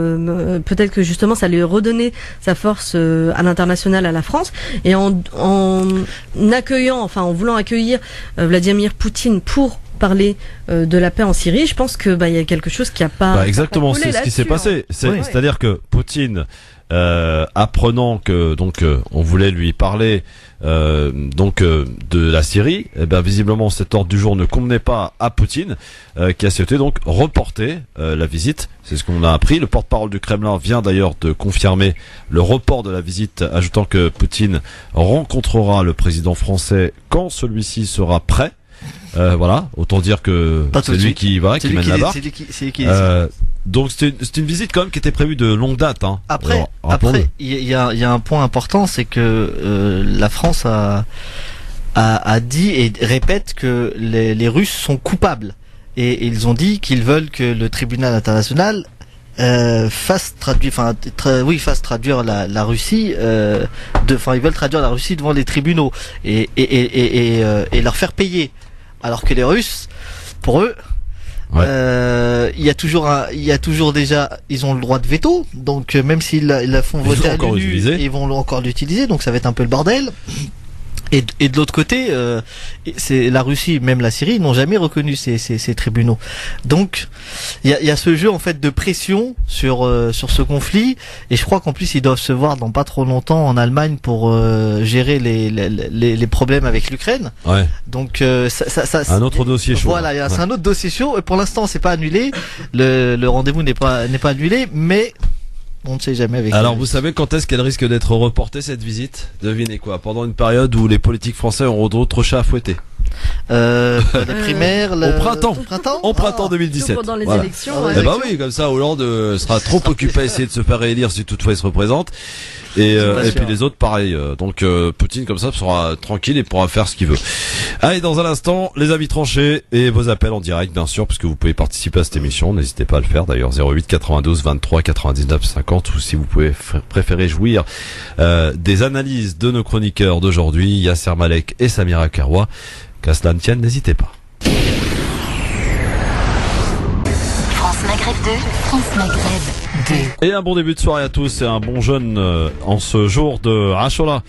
peut-être que justement ça lui redonnait sa force à l'international, à la France, et en voulant accueillir Vladimir Poutine pour parler de la paix en Syrie, je pense que il y a quelque chose qui a pas exactement, c'est ce qui s'est passé. C'est-à-dire que Poutine, apprenant que on voulait lui parler de la Syrie, visiblement cet ordre du jour ne convenait pas à Poutine, qui a souhaité donc reporter la visite. C'est ce qu'on a appris. Le porte-parole du Kremlin vient d'ailleurs de confirmer le report de la visite, ajoutant que Poutine rencontrera le président français quand celui-ci sera prêt. Voilà, autant dire que c'est lui qui mène la barque. Donc c'est une visite quand même qui était prévue de longue date. Hein. Après, il y a un point important, c'est que la France a dit et répète que les Russes sont coupables. Et ils ont dit qu'ils veulent que le tribunal international fasse traduire la Russie, ils veulent traduire la Russie devant les tribunaux et leur faire payer. Alors que les Russes, pour eux, il y a toujours déjà, ils ont le droit de veto, donc même s'ils la font voter à l'ONU, ils vont encore l'utiliser, donc ça va être un peu le bordel. Et de l'autre côté, c'est la Russie, même la Syrie, n'ont jamais reconnu ces tribunaux. Donc, il y a ce jeu en fait de pression sur ce conflit. Et je crois qu'en plus ils doivent se voir dans pas trop longtemps en Allemagne pour gérer les problèmes avec l'Ukraine. Ouais. Donc ça un autre dossier chaud. Voilà, c'est un autre dossier chaud. Et pour l'instant, c'est pas annulé. Le rendez-vous n'est pas annulé, mais on ne sait jamais avec. Alors vous savez quand est-ce qu'elle risque d'être reportée cette visite? Devinez quoi? Pendant une période où les politiques français auront d'autres chats à fouetter. Les primaires, au printemps. Au printemps 2017. Pendant les élections. Eh ben oui, comme ça Hollande sera trop occupé à essayer de se faire réélire si toutefois il se représente. Et puis les autres pareil. Donc Poutine comme ça sera tranquille et pourra faire ce qu'il veut. Allez, dans un instant, les avis tranchés et vos appels en direct bien sûr, puisque vous pouvez participer à cette émission. N'hésitez pas à le faire d'ailleurs. 08 92 23 99 50, ou si vous pouvez préférer jouir des analyses de nos chroniqueurs d'aujourd'hui, Yasser Malek et Samira Karoua. Qu'à cela ne tienne, n'hésitez pas. France Maghreb 2, France Maghreb 2. Et un bon début de soirée à tous et un bon jeûne en ce jour de Ashura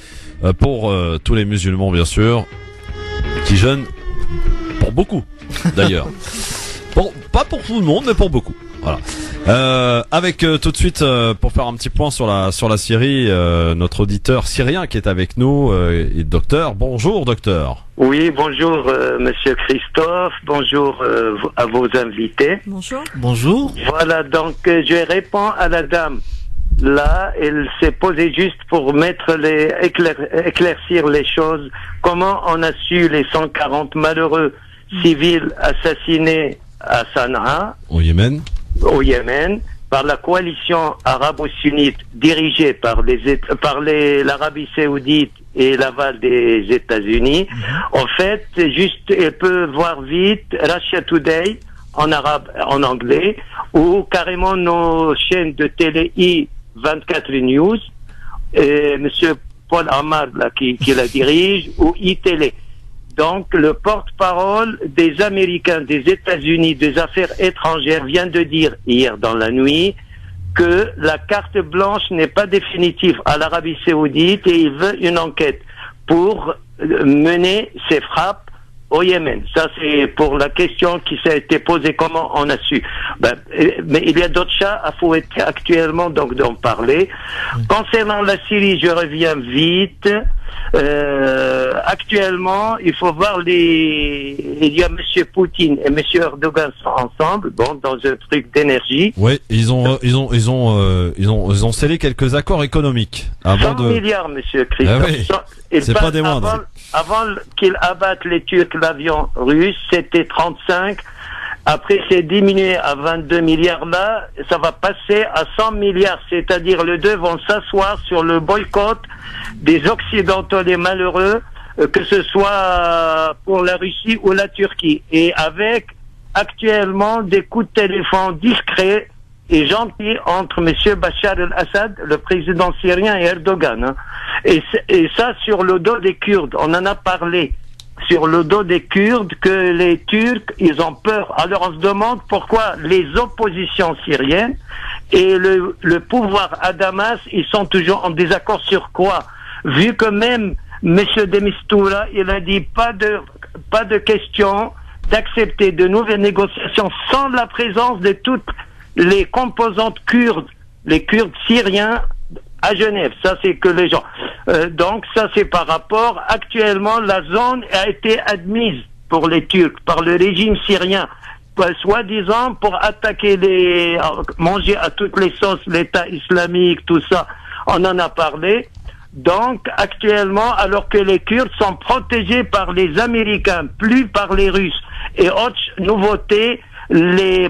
pour tous les musulmans bien sûr, qui jeûnent pour beaucoup d'ailleurs. Pas pour tout le monde mais pour beaucoup. Voilà. Avec tout de suite pour faire un petit point sur la Syrie, notre auditeur syrien qui est avec nous, et docteur. Bonjour docteur. Oui, bonjour monsieur Christophe, bonjour à vos invités. Bonjour. Bonjour. Voilà, donc je réponds à la dame. Là, elle s'est posée juste pour éclaircir les choses. Comment on a su les 140 malheureux civils assassinés à Sanaa, au Yémen, par la coalition arabo-sunnite dirigée par l'Arabie saoudite et l'aval des États-Unis. En fait, juste, elle peut voir vite Russia Today en arabe, en anglais, ou carrément nos chaînes de télé I24 News, monsieur Paul Amar, là, qui la dirige, ou iTélé. Donc, le porte-parole des Américains, des États-Unis, des Affaires étrangères vient de dire hier dans la nuit que la carte blanche n'est pas définitive à l'Arabie saoudite et il veut une enquête pour mener ces frappes au Yémen. Ça, c'est pour la question qui s'est été posée, comment on a su. Mais il y a d'autres chats à fouetter actuellement, donc d'en parler. Concernant la Syrie, je reviens vite. Actuellement, il faut voir il y a monsieur Poutine et monsieur Erdogan sont ensemble, bon, dans un truc d'énergie. Oui, ils ont scellé quelques accords économiques. 100 milliards, monsieur Christophe. Ah oui. C'est pas des moindres. Avant qu'ils abattent les Turcs, l'avion russe, c'était 35. Après, c'est diminué à 22 milliards là. Ça va passer à 100 milliards. C'est-à-dire, les deux vont s'asseoir sur le boycott des Occidentaux, des malheureux, que ce soit pour la Russie ou la Turquie. Et avec, actuellement, des coups de téléphone discrets et gentils entre monsieur Bachar el-Assad, le président syrien, et Erdogan. Hein. Et ça, sur le dos des Kurdes. On en a parlé. Sur le dos des Kurdes, que les Turcs, ils ont peur. Alors on se demande pourquoi les oppositions syriennes et le pouvoir à Damas, ils sont toujours en désaccord sur quoi? Vu que même monsieur de Mistura, il a dit pas de question d'accepter de nouvelles négociations sans la présence de toutes les composantes kurdes, les Kurdes syriens à Genève. Ça, c'est que les gens... donc, ça, c'est par rapport... Actuellement, la zone a été admise pour les Turcs, par le régime syrien, soi-disant pour attaquer manger à toutes les sauces l'État islamique, tout ça. On en a parlé. Donc, actuellement, alors que les Kurdes sont protégés par les Américains, plus par les Russes. Et autre nouveauté,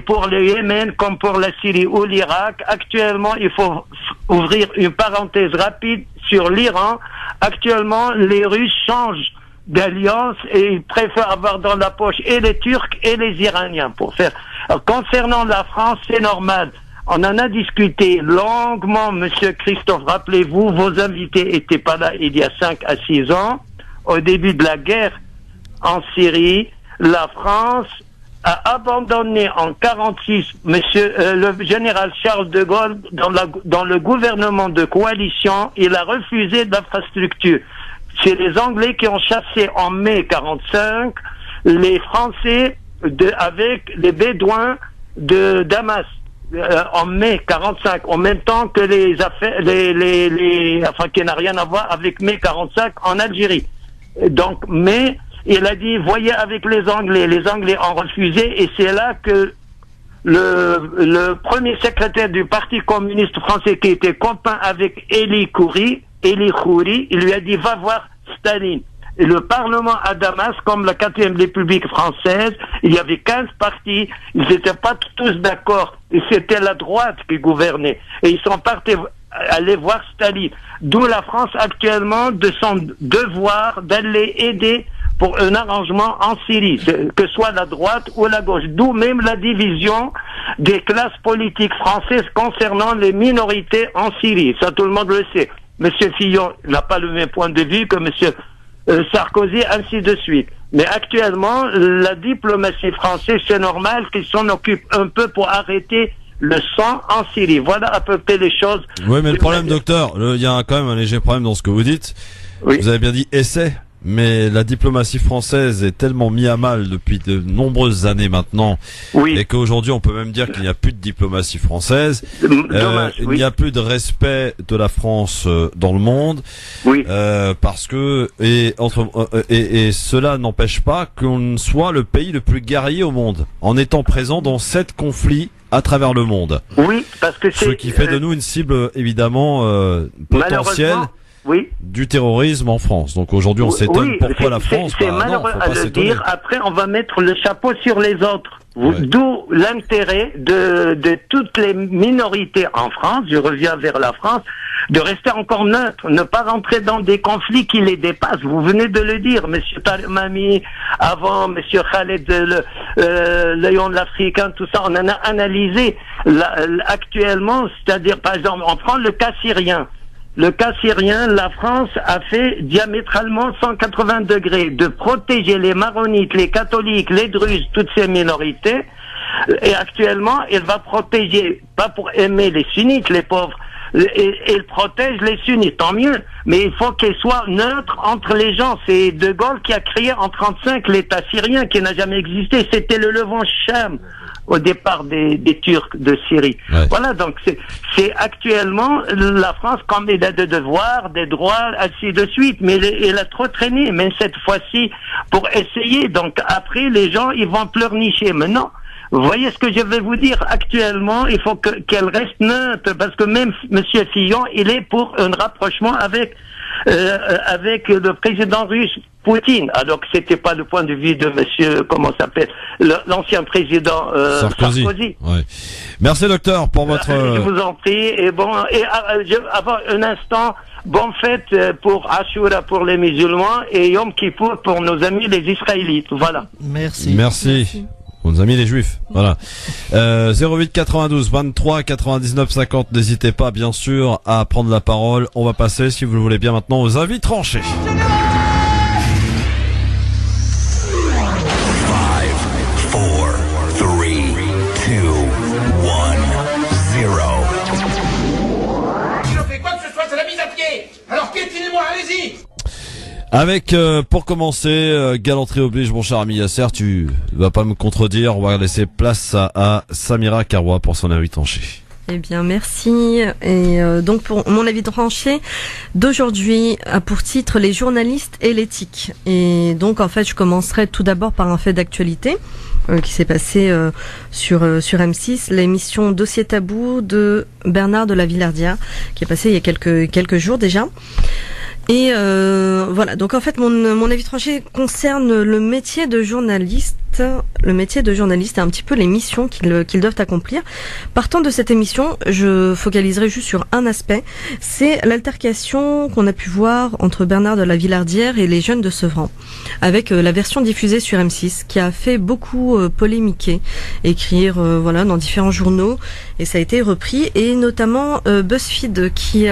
pour le Yémen comme pour la Syrie ou l'Irak. Actuellement, il faut ouvrir une parenthèse rapide sur l'Iran. Actuellement, les Russes changent d'alliance et ils préfèrent avoir dans la poche et les Turcs et les Iraniens pour faire. Alors, concernant la France, c'est normal. On en a discuté longuement, Monsieur Christophe. Rappelez-vous, vos invités étaient pas là il y a 5 à 6 ans. Au début de la guerre en Syrie, la France a abandonné en 46 le général Charles de Gaulle dans le gouvernement de coalition. Il a refusé l'infrastructure. C'est les Anglais qui ont chassé en mai 45 les Français avec les Bédouins de Damas en mai 45, en même temps que les affaires, enfin qui n'a rien à voir avec mai 45 en Algérie. Donc, mais il a dit voyez avec les Anglais ont refusé et c'est là que le premier secrétaire du Parti communiste français qui était copain avec Élie Khoury, il lui a dit va voir Staline. Et le Parlement à Damas, comme la 4e République française, il y avait 15 partis, ils n'étaient pas tous d'accord, et c'était la droite qui gouvernait. Et ils sont partis aller voir Staline. D'où la France actuellement de son devoir d'aller aider pour un arrangement en Syrie, que soit la droite ou la gauche. D'où même la division des classes politiques françaises concernant les minorités en Syrie. Ça, tout le monde le sait. Monsieur Fillon n'a pas le même point de vue que Monsieur Sarkozy, ainsi de suite. Mais actuellement, la diplomatie française, c'est normal qu'ils s'en occupent un peu pour arrêter le sang en Syrie. Voilà à peu près les choses. Oui, mais le problème, docteur, il y a quand même un léger problème dans ce que vous dites. Oui. Vous avez bien dit essai. Mais la diplomatie française est tellement mise à mal depuis de nombreuses années maintenant, et qu'aujourd'hui on peut même dire qu'il n'y a plus de diplomatie française. Dommage, il n'y a plus de respect de la France dans le monde, parce que et cela n'empêche pas qu'on soit le pays le plus guerrier au monde, en étant présent dans 7 conflits à travers le monde. Oui, parce que c'est ce qui fait de nous une cible évidemment potentielle. Du terrorisme en France. Donc aujourd'hui, on s'étonne pourquoi la France. C'est malheureux à le dire. Après, on va mettre le chapeau sur les autres. D'où l'intérêt de toutes les minorités en France. Je reviens vers la France, de rester encore neutre, ne pas rentrer dans des conflits qui les dépassent. Vous venez de le dire, Monsieur Mami, avant Monsieur Khaled, le Lion de l'Africain, tout ça, on en a analysé actuellement. C'est-à-dire, par exemple, on prend le cas syrien. Le cas syrien, la France a fait diamétralement 180 degrés de protéger les maronites, les catholiques, les druzes, toutes ces minorités. Et actuellement, elle va protéger, pas pour aimer les sunnites, les pauvres, elle protège les sunnites, tant mieux. Mais il faut qu'elle soit neutre entre les gens. C'est De Gaulle qui a créé en 1935 l'État syrien qui n'a jamais existé. C'était le Levant Cham au départ des Turcs de Syrie. Voilà, donc c'est actuellement la France comme elle a des devoirs, des droits, ainsi de suite, mais elle a trop traîné, même cette fois-ci, pour essayer. Donc après, les gens, ils vont pleurnicher. Mais non, vous voyez ce que je vais vous dire. Actuellement, il faut qu'elle reste neutre, parce que même Monsieur Fillon, il est pour un rapprochement avec le président russe Poutine, alors que c'était pas le point de vue de Monsieur, comment s'appelle, l'ancien président Sarkozy. Ouais. Merci docteur pour votre. Je vous en prie. Et bon, avant un instant, bonne fête pour Ashura pour les musulmans et Yom Kippour pour nos amis les Israélites. Voilà. Merci. Pour nos amis les Juifs. Voilà. 08 92 23 99 50. N'hésitez pas, bien sûr, à prendre la parole. On va passer, si vous le voulez bien, maintenant aux avis tranchés. Avec, pour commencer, galanterie oblige, mon cher ami Yasser, tu vas pas me contredire, on va laisser place à Samira Karoua pour son avis tranché. Eh bien, merci. Et donc, pour mon avis tranché d'aujourd'hui, a pour titre les journalistes et l'éthique. Et donc, en fait, je commencerai tout d'abord par un fait d'actualité qui s'est passé sur M6, l'émission Dossier tabou de Bernard de la Villardière, qui est passée il y a quelques jours déjà. Et voilà, donc en fait mon avis tranché concerne le métier de journaliste. Le métier de journaliste et un petit peu les missions qu'ils doivent accomplir. Partant de cette émission, je focaliserai juste sur un aspect, c'est l'altercation qu'on a pu voir entre Bernard de la Villardière et les jeunes de Sevran, avec la version diffusée sur M6, qui a fait beaucoup polémiquer, écrire voilà dans différents journaux, et ça a été repris, et notamment BuzzFeed qui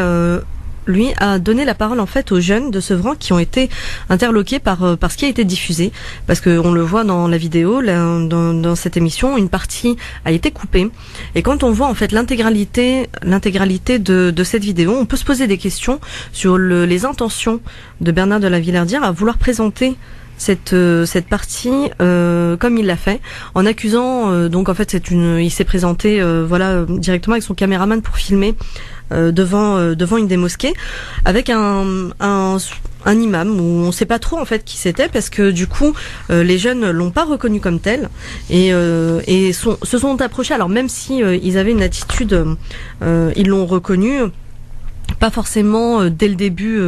lui a donné la parole en fait aux jeunes de Sevran qui ont été interloqués par ce qui a été diffusé, parce que on le voit dans la vidéo, dans cette émission, une partie a été coupée, et quand on voit en fait l'intégralité de cette vidéo, on peut se poser des questions sur les intentions de Bernard de la Villardière à vouloir présenter cette partie comme il l'a fait, en accusant donc en fait il s'est présenté voilà directement avec son caméraman pour filmer devant une des mosquées avec un imam où on sait pas trop en fait qui c'était, parce que du coup les jeunes l'ont pas reconnu comme tel, et se sont approchés, alors même si ils avaient une attitude, ils l'ont reconnu pas forcément dès le début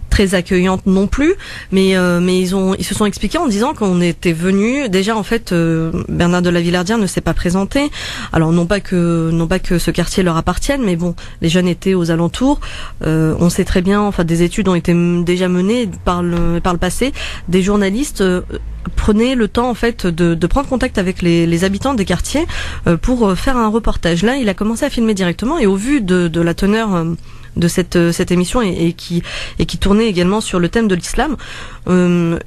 très accueillante non plus, mais ils se sont expliqués en disant qu'on était venu déjà en fait Bernard de la Villardière ne s'est pas présenté. Alors non pas que ce quartier leur appartienne, mais bon, les jeunes étaient aux alentours. On sait très bien, enfin des études ont été déjà menées par le passé. Des journalistes prenaient le temps en fait de prendre contact avec les habitants des quartiers pour faire un reportage. Là, il a commencé à filmer directement, et au vu de la teneur de cette émission et qui tournait également sur le thème de l'islam,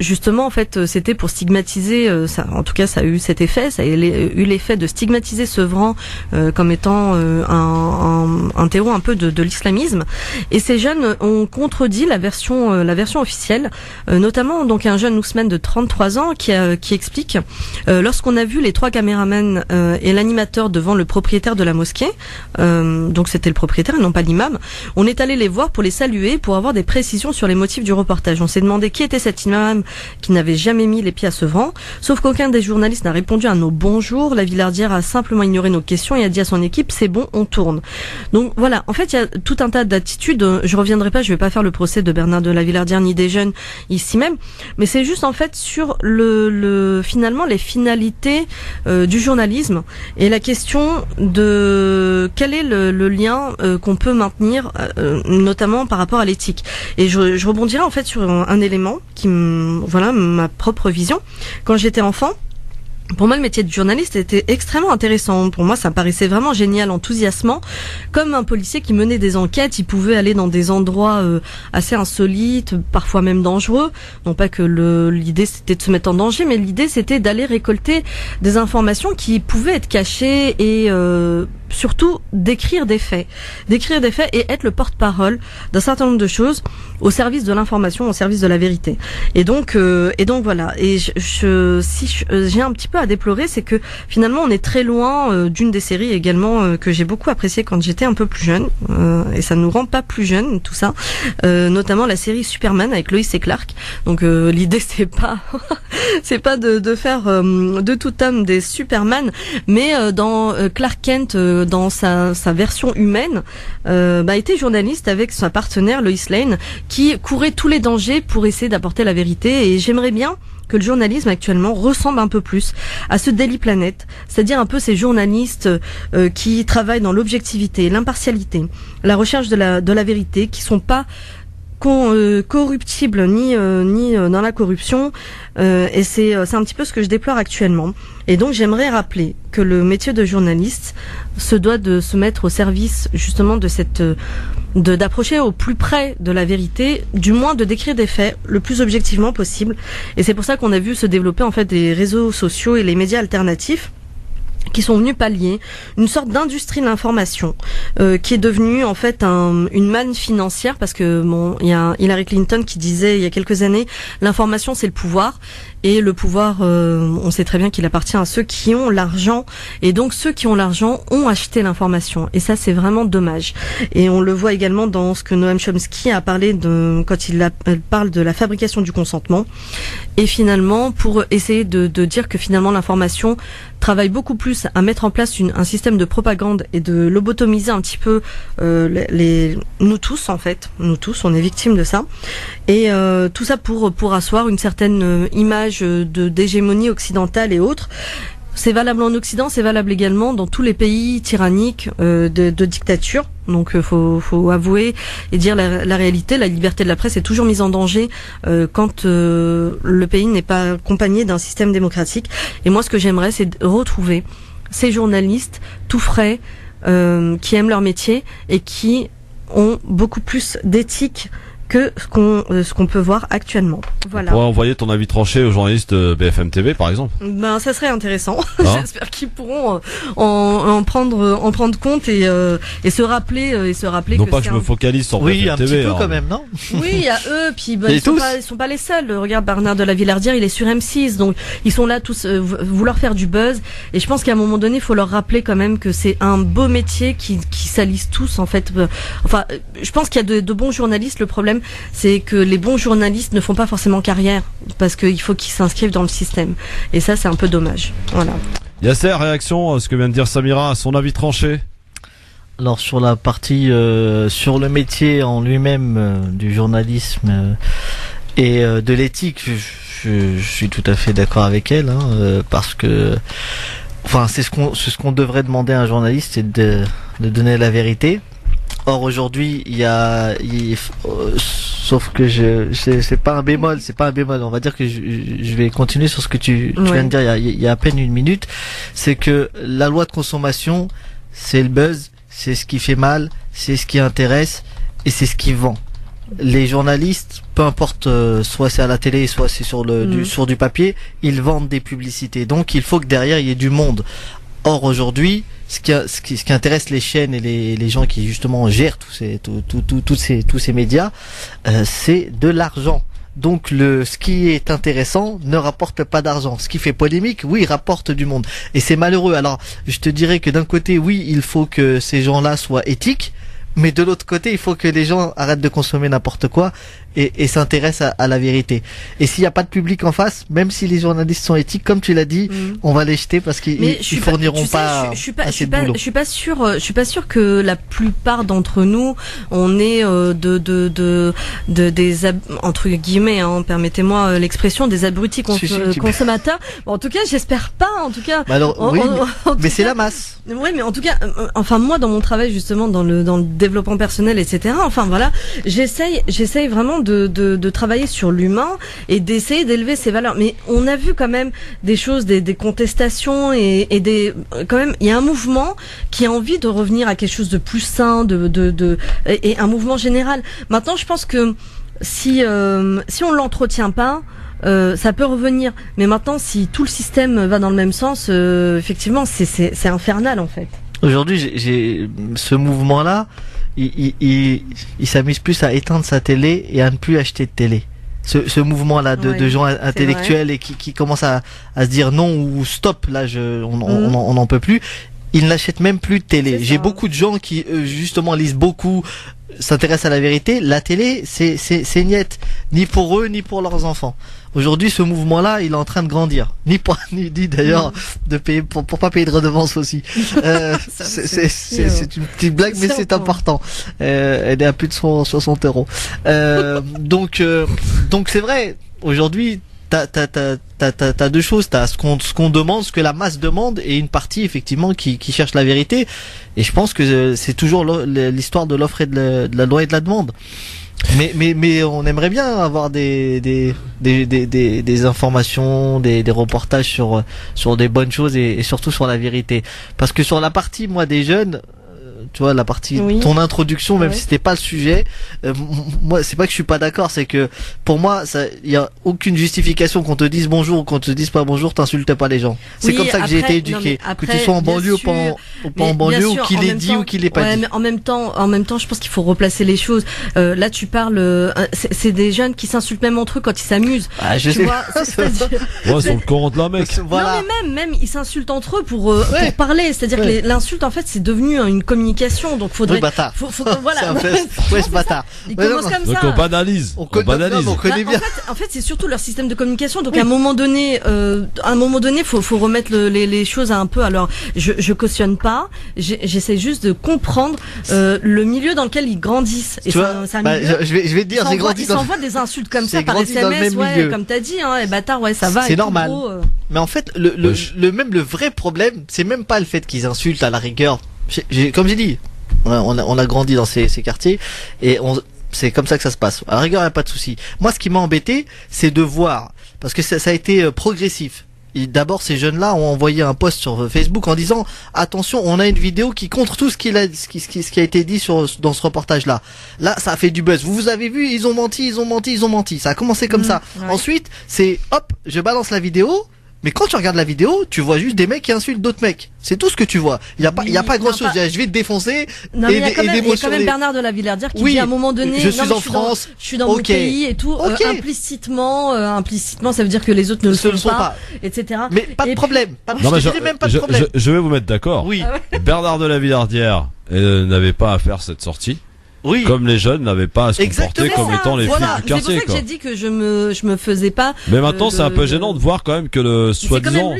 justement en fait c'était pour stigmatiser, ça, en tout cas ça a eu cet effet, ça a eu l'effet de stigmatiser Sevran comme étant un terreau un peu de l'islamisme, et ces jeunes ont contredit la version officielle, notamment donc un jeune Ousmane de 33 ans qui explique lorsqu'on a vu les 3 caméramans et l'animateur devant le propriétaire de la mosquée, donc c'était le propriétaire et non pas l'imam, on est allé les voir pour les saluer, pour avoir des précisions sur les motifs du reportage. On s'est demandé qui était cet imam qui n'avait jamais mis les pieds à Sevran, sauf qu'aucun des journalistes n'a répondu à nos bonjours. La Villardière a simplement ignoré nos questions et a dit à son équipe c'est bon, on tourne. Donc voilà, en fait il y a tout un tas d'attitudes, je reviendrai pas, je vais pas faire le procès de Bernard de la Villardière ni des jeunes ici même, mais c'est juste en fait sur finalement les finalités du journalisme et la question de quel est le lien qu'on peut maintenir notamment par rapport à l'éthique. Et je rebondirai en fait sur un élément qui voilà ma propre vision. Quand j'étais enfant, pour moi, le métier de journaliste était extrêmement intéressant. Pour moi, ça me paraissait vraiment génial, enthousiasmant. Comme un policier qui menait des enquêtes, il pouvait aller dans des endroits assez insolites, parfois même dangereux. Non pas que l'idée c'était de se mettre en danger, mais l'idée c'était d'aller récolter des informations qui pouvaient être cachées et surtout d'écrire des faits et être le porte-parole d'un certain nombre de choses au service de l'information, au service de la vérité. Et donc voilà. Et j'ai un petit peu à déplorer, c'est que finalement on est très loin d'une des séries également que j'ai beaucoup appréciée quand j'étais un peu plus jeune, et ça nous rend pas plus jeunes tout ça, notamment la série Superman avec Lois et Clark. Donc l'idée c'est pas de faire de tout homme des Superman, mais dans Clark Kent dans sa version humaine était journaliste avec sa partenaire Lois Lane qui courait tous les dangers pour essayer d'apporter la vérité. Et j'aimerais bien que le journalisme actuellement ressemble un peu plus à ce Daily Planet, c'est-à-dire un peu ces journalistes qui travaillent dans l'objectivité, l'impartialité, la recherche de la vérité, qui sont pas corruptibles ni dans la corruption, et c'est un petit peu ce que je déplore actuellement. Et donc j'aimerais rappeler que le métier de journaliste se doit de se mettre au service justement de d'approcher au plus près de la vérité, du moins de décrire des faits le plus objectivement possible. Et c'est pour ça qu'on a vu se développer en fait des réseaux sociaux et les médias alternatifs qui sont venus pallier une sorte d'industrie de l'information qui est devenue en fait une manne financière, parce que bon, il y a Hillary Clinton qui disait il y a quelques années l'information c'est le pouvoir, et le pouvoir, on sait très bien qu'il appartient à ceux qui ont l'argent, et donc ceux qui ont l'argent ont acheté l'information, et ça c'est vraiment dommage. Et on le voit également dans ce que Noam Chomsky a parlé quand il parle de la fabrication du consentement, et finalement pour essayer de dire que finalement l'information travaille beaucoup plus à mettre en place un système de propagande et de lobotomiser un petit peu nous tous en fait, nous tous on est victimes de ça, et tout ça pour asseoir une certaine image d'hégémonie occidentale et autres. C'est valable en Occident, c'est valable également dans tous les pays tyranniques de dictature. Donc faut avouer et dire la réalité. La liberté de la presse est toujours mise en danger quand le pays n'est pas accompagné d'un système démocratique. Et moi, ce que j'aimerais, c'est retrouver ces journalistes tout frais qui aiment leur métier et qui ont beaucoup plus d'éthique que ce qu'on peut voir actuellement. Voilà. On pourrait envoyer ton avis tranché aux journalistes de BFM TV, par exemple. Ben, ça serait intéressant. J'espère qu'ils pourront en prendre compte et se rappeler non pas que je me focalise sur BFM TV. Oui, un petit peu quand même, non? Oui, il y a eux, puis ils sont pas les seuls. Regarde, Bernard de la Villardière, il est sur M6, donc ils sont là tous vouloir faire du buzz. Et je pense qu'à un moment donné, il faut leur rappeler quand même que c'est un beau métier qui s'alise tous en fait. Enfin, je pense qu'il y a de bons journalistes. Le problème, c'est que les bons journalistes ne font pas forcément carrière parce qu'il faut qu'ils s'inscrivent dans le système. Et ça, c'est un peu dommage. Voilà. Yasser, réaction à ce que vient de dire Samira, à son avis tranché? Alors sur la partie sur le métier en lui-même du journalisme et de l'éthique, je suis tout à fait d'accord avec elle, parce que enfin c'est ce qu'on devrait demander à un journaliste, c'est de donner la vérité. Or aujourd'hui, sauf que c'est pas un bémol, on va dire que je vais continuer sur ce que tu viens de dire il y a à peine une minute, c'est que la loi de consommation, c'est le buzz, c'est ce qui fait mal, c'est ce qui intéresse et c'est ce qui vend. Les journalistes, peu importe, soit c'est à la télé, soit c'est sur du papier, ils vendent des publicités. Donc il faut que derrière il y ait du monde. Or aujourd'hui, ce qui intéresse les chaînes et les gens qui justement gèrent tous ces médias, c'est de l'argent. Donc ce qui est intéressant ne rapporte pas d'argent. Ce qui fait polémique, oui, rapporte du monde. Et c'est malheureux. Alors, je te dirais que d'un côté, oui, il faut que ces gens-là soient éthiques, mais de l'autre côté, il faut que les gens arrêtent de consommer n'importe quoi et s'intéressent à la vérité. Et s'il n'y a pas de public en face, même si les journalistes sont éthiques, comme tu l'as dit, on va les jeter parce qu'ils fourniront pas assez de boulot. Je suis pas sûr que la plupart d'entre nous, on est des entre guillemets, permettez-moi l'expression, des abrutis consommateurs. Bon, en tout cas, j'espère pas. En tout cas, mais c'est la masse. Oui, mais en tout cas, enfin moi, dans mon travail justement, dans le développement personnel, etc. Enfin voilà, j'essaye vraiment de travailler sur l'humain et d'essayer d'élever ses valeurs. Mais on a vu quand même des choses, des contestations et quand même, il y a un mouvement qui a envie de revenir à quelque chose de plus sain, et un mouvement général. Maintenant, je pense que si on l'entretient pas, ça peut revenir. Mais maintenant, si tout le système va dans le même sens, effectivement, c'est infernal en fait. Aujourd'hui, j'ai ce mouvement-là, il s'amuse plus à éteindre sa télé et à ne plus acheter de télé. Ce mouvement-là de gens intellectuels et qui commencent à se dire non ou stop, là on n'en peut plus. Ils n'achètent même plus de télé. J'ai beaucoup de gens qui justement lisent beaucoup, s'intéressent à la vérité. La télé, c'est niette, ni pour eux ni pour leurs enfants. Aujourd'hui, ce mouvement-là, il est en train de grandir. Ni d'ailleurs de payer pour pas payer de redevance aussi. C'est une petite blague, mais c'est important. Elle est à plus de 60 euros. Donc c'est vrai. Aujourd'hui, t'as deux choses. T'as ce qu'on demande, ce que la masse demande, et une partie effectivement qui cherche la vérité. Et je pense que c'est toujours l'histoire de l'offre et de la loi et de la demande. Mais on aimerait bien avoir des informations, des reportages sur des bonnes choses et surtout sur la vérité. Parce que sur la partie, moi, des jeunes, tu vois, la partie, ton introduction, même si c'était pas le sujet, moi, c'est pas que je suis pas d'accord, c'est que, pour moi, il y a aucune justification qu'on te dise bonjour ou qu'on te dise pas bonjour, t'insultes pas les gens. C'est comme ça que j'ai été éduqué. Que tu sois en banlieue ou pas en banlieue, ou qu'il ait dit ou qu'il ait pas dit. Mais en même temps, je pense qu'il faut replacer les choses. Là, tu parles, c'est des jeunes qui s'insultent même entre eux quand ils s'amusent. Ah, je sais. Ouais, sur le courant de la mec. Voilà. Non, mais même, ils s'insultent entre eux pour parler. C'est-à-dire que l'insulte, en fait, c'est devenu une communication. Donc, faudrait. Oui, bâtard. Voilà. Ouais, ce bâtard. Ils commencent comme ça. Donc, on banalise. On connaît bien. En fait, c'est surtout leur système de communication. Donc, à un moment donné, faut remettre les choses un peu. Alors, je cautionne pas. J'essaie juste de comprendre le milieu dans lequel ils grandissent. Et c'est un milieu. Je vais te dire, j'ai grandi. Ils s'envoient des insultes comme ça par SMS, comme t'as dit, hein, et bâtard, ça va. C'est normal. Mais en fait, le vrai problème, c'est même pas le fait qu'ils insultent à la rigueur. Comme j'ai dit, on a grandi dans ces quartiers et c'est comme ça que ça se passe. À la rigueur, il n'y a pas de souci. Moi, ce qui m'a embêté, c'est de voir, parce que ça a été progressif. D'abord, ces jeunes-là ont envoyé un post sur Facebook en disant attention, on a une vidéo qui contre tout ce qui a été dit dans ce reportage-là. Là, ça a fait du buzz. Vous avez vu, ils ont menti. Ça a commencé comme ça. Ouais. Ensuite, c'est hop, je balance la vidéo. Mais quand tu regardes la vidéo, tu vois juste des mecs qui insultent d'autres mecs. C'est tout ce que tu vois. Il y a pas grand chose. Je vais te défoncer. Non, mais il y a quand même Bernard de la Villardière qui dit à un moment donné, je suis en France, je suis dans mon pays et tout. Implicitement, ça veut dire que les autres ne le sont pas, etc. Mais pas de problème. Je vais vous mettre d'accord. Oui. Bernard de la Villardière n'avait pas à faire cette sortie. Oui. Comme les jeunes n'avaient pas à se comporter comme étant les flics du quartier. C'est pour ça que j'ai dit que je me faisais pas. Mais maintenant, c'est un peu gênant de voir quand même que le soi-disant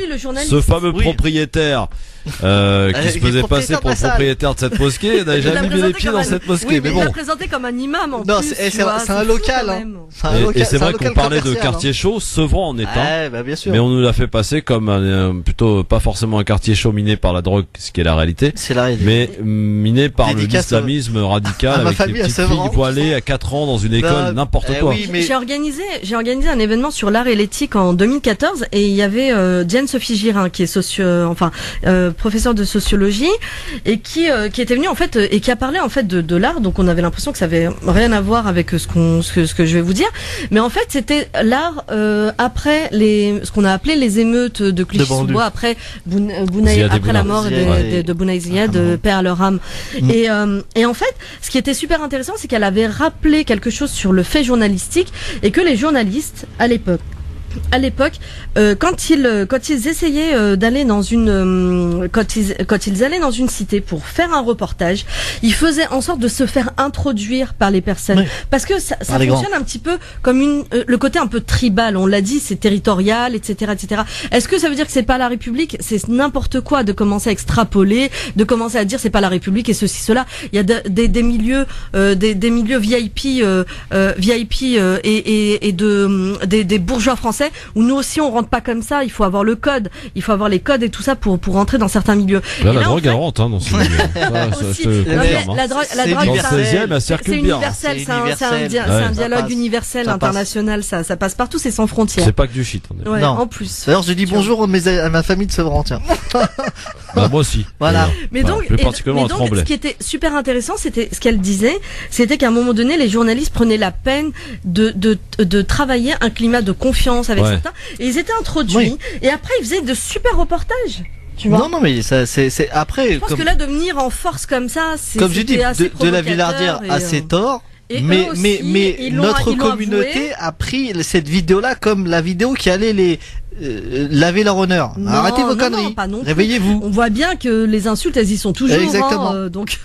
ce fameux propriétaire qui se faisait passer pour le propriétaire de cette mosquée n'avait jamais mis les pieds dans cette mosquée. Mais bon, il l'a présenté comme un imam en plus. Non, c'est un local. Et c'est vrai qu'on parlait de quartier chaud, Sevran en est un. Bien sûr. Mais on nous l'a fait passer comme plutôt pas forcément un quartier chaud miné par la drogue, ce qui est la réalité. C'est la réalité. Mais miné par l'islamisme radical. Avec des petites filles voilées à 4 ans dans une école, n'importe quoi. Oui, mais... J'ai organisé un événement sur l'art et l'éthique en 2014 et il y avait Diane Sophie Girin qui est professeure de sociologie et qui était venue en fait et qui a parlé en fait de l'art. Donc on avait l'impression que ça avait rien à voir avec ce que je vais vous dire, mais en fait c'était l'art après ce qu'on a appelé les émeutes de Clichy-sous-Bois après après la mort de Bouna Ziad, paix à leur âme. Et en fait, ce qui était super intéressant, c'est qu'elle avait rappelé quelque chose sur le fait journalistique et que les journalistes à l'époque, quand ils essayaient d'aller dans quand ils allaient dans une cité pour faire un reportage, ils faisaient en sorte de se faire introduire par les personnes, parce que ça fonctionne un petit peu comme le côté un peu tribal. On l'a dit, c'est territorial, etc., etc. Est-ce que ça veut dire que c'est pas la République? C'est n'importe quoi de commencer à extrapoler, de commencer à dire c'est pas la République et ceci, cela. Il y a des milieux, des milieux VIP, et des bourgeois français où nous aussi on rentre pas comme ça. Il faut avoir le code, il faut avoir les codes et tout ça pour rentrer dans certains milieux. Là, la drogue elle rentre dans ce milieu. La drogue dans le 16e, elle circule bien. C'est un dialogue universel, international. Ça passe partout, c'est sans frontières. C'est pas que du shit. Ouais, en plus. D'ailleurs, je dis bonjour à ma famille de Sevran, tiens. Moi aussi. Voilà. Mais donc, ce qui était super intéressant, c'était ce qu'elle disait, c'était qu'à un moment donné, les journalistes prenaient la peine de travailler un climat de confiance avec certains, et ils étaient introduits, et après ils faisaient de super reportages. Tu vois. Non, mais c'est après. Je pense que là, de venir en force comme ça, c'est comme je dis, de la Villardière à ses torts. Mais notre communauté a pris cette vidéo-là comme la vidéo qui allait laver leur honneur. Arrêtez vos conneries. Réveillez-vous. On voit bien que les insultes, elles y sont toujours. Exactement. Donc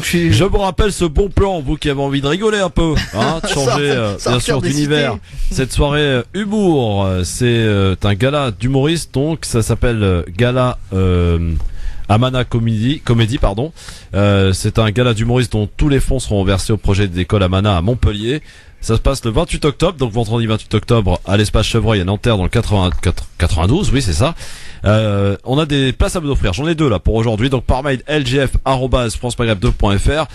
je me rappelle ce bon plan, vous qui avez envie de rigoler un peu, de changer bien sûr d'univers. Cette soirée humour, c'est un gala d'humoristes, donc ça s'appelle Gala Amana Comédie, pardon. C'est un gala d'humoristes dont tous les fonds seront versés au projet d'école Amana à Montpellier. Ça se passe le 28 octobre, donc vendredi 28 octobre à l'espace Chevreuil à Nanterre dans le 92, oui c'est ça. On a des places à vous offrir, j'en ai 2 là pour aujourd'hui, donc par mail lgf@francepagreb2.fr.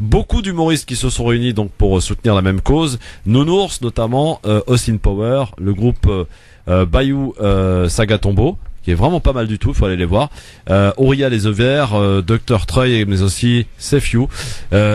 Beaucoup d'humoristes qui se sont réunis donc pour soutenir la même cause. Nounours notamment, Austin Power, le groupe Bayou Sagatombo, qui est vraiment pas mal du tout, faut aller les voir. Auria les œufs verts, Dr Trey, mais aussi Safe You,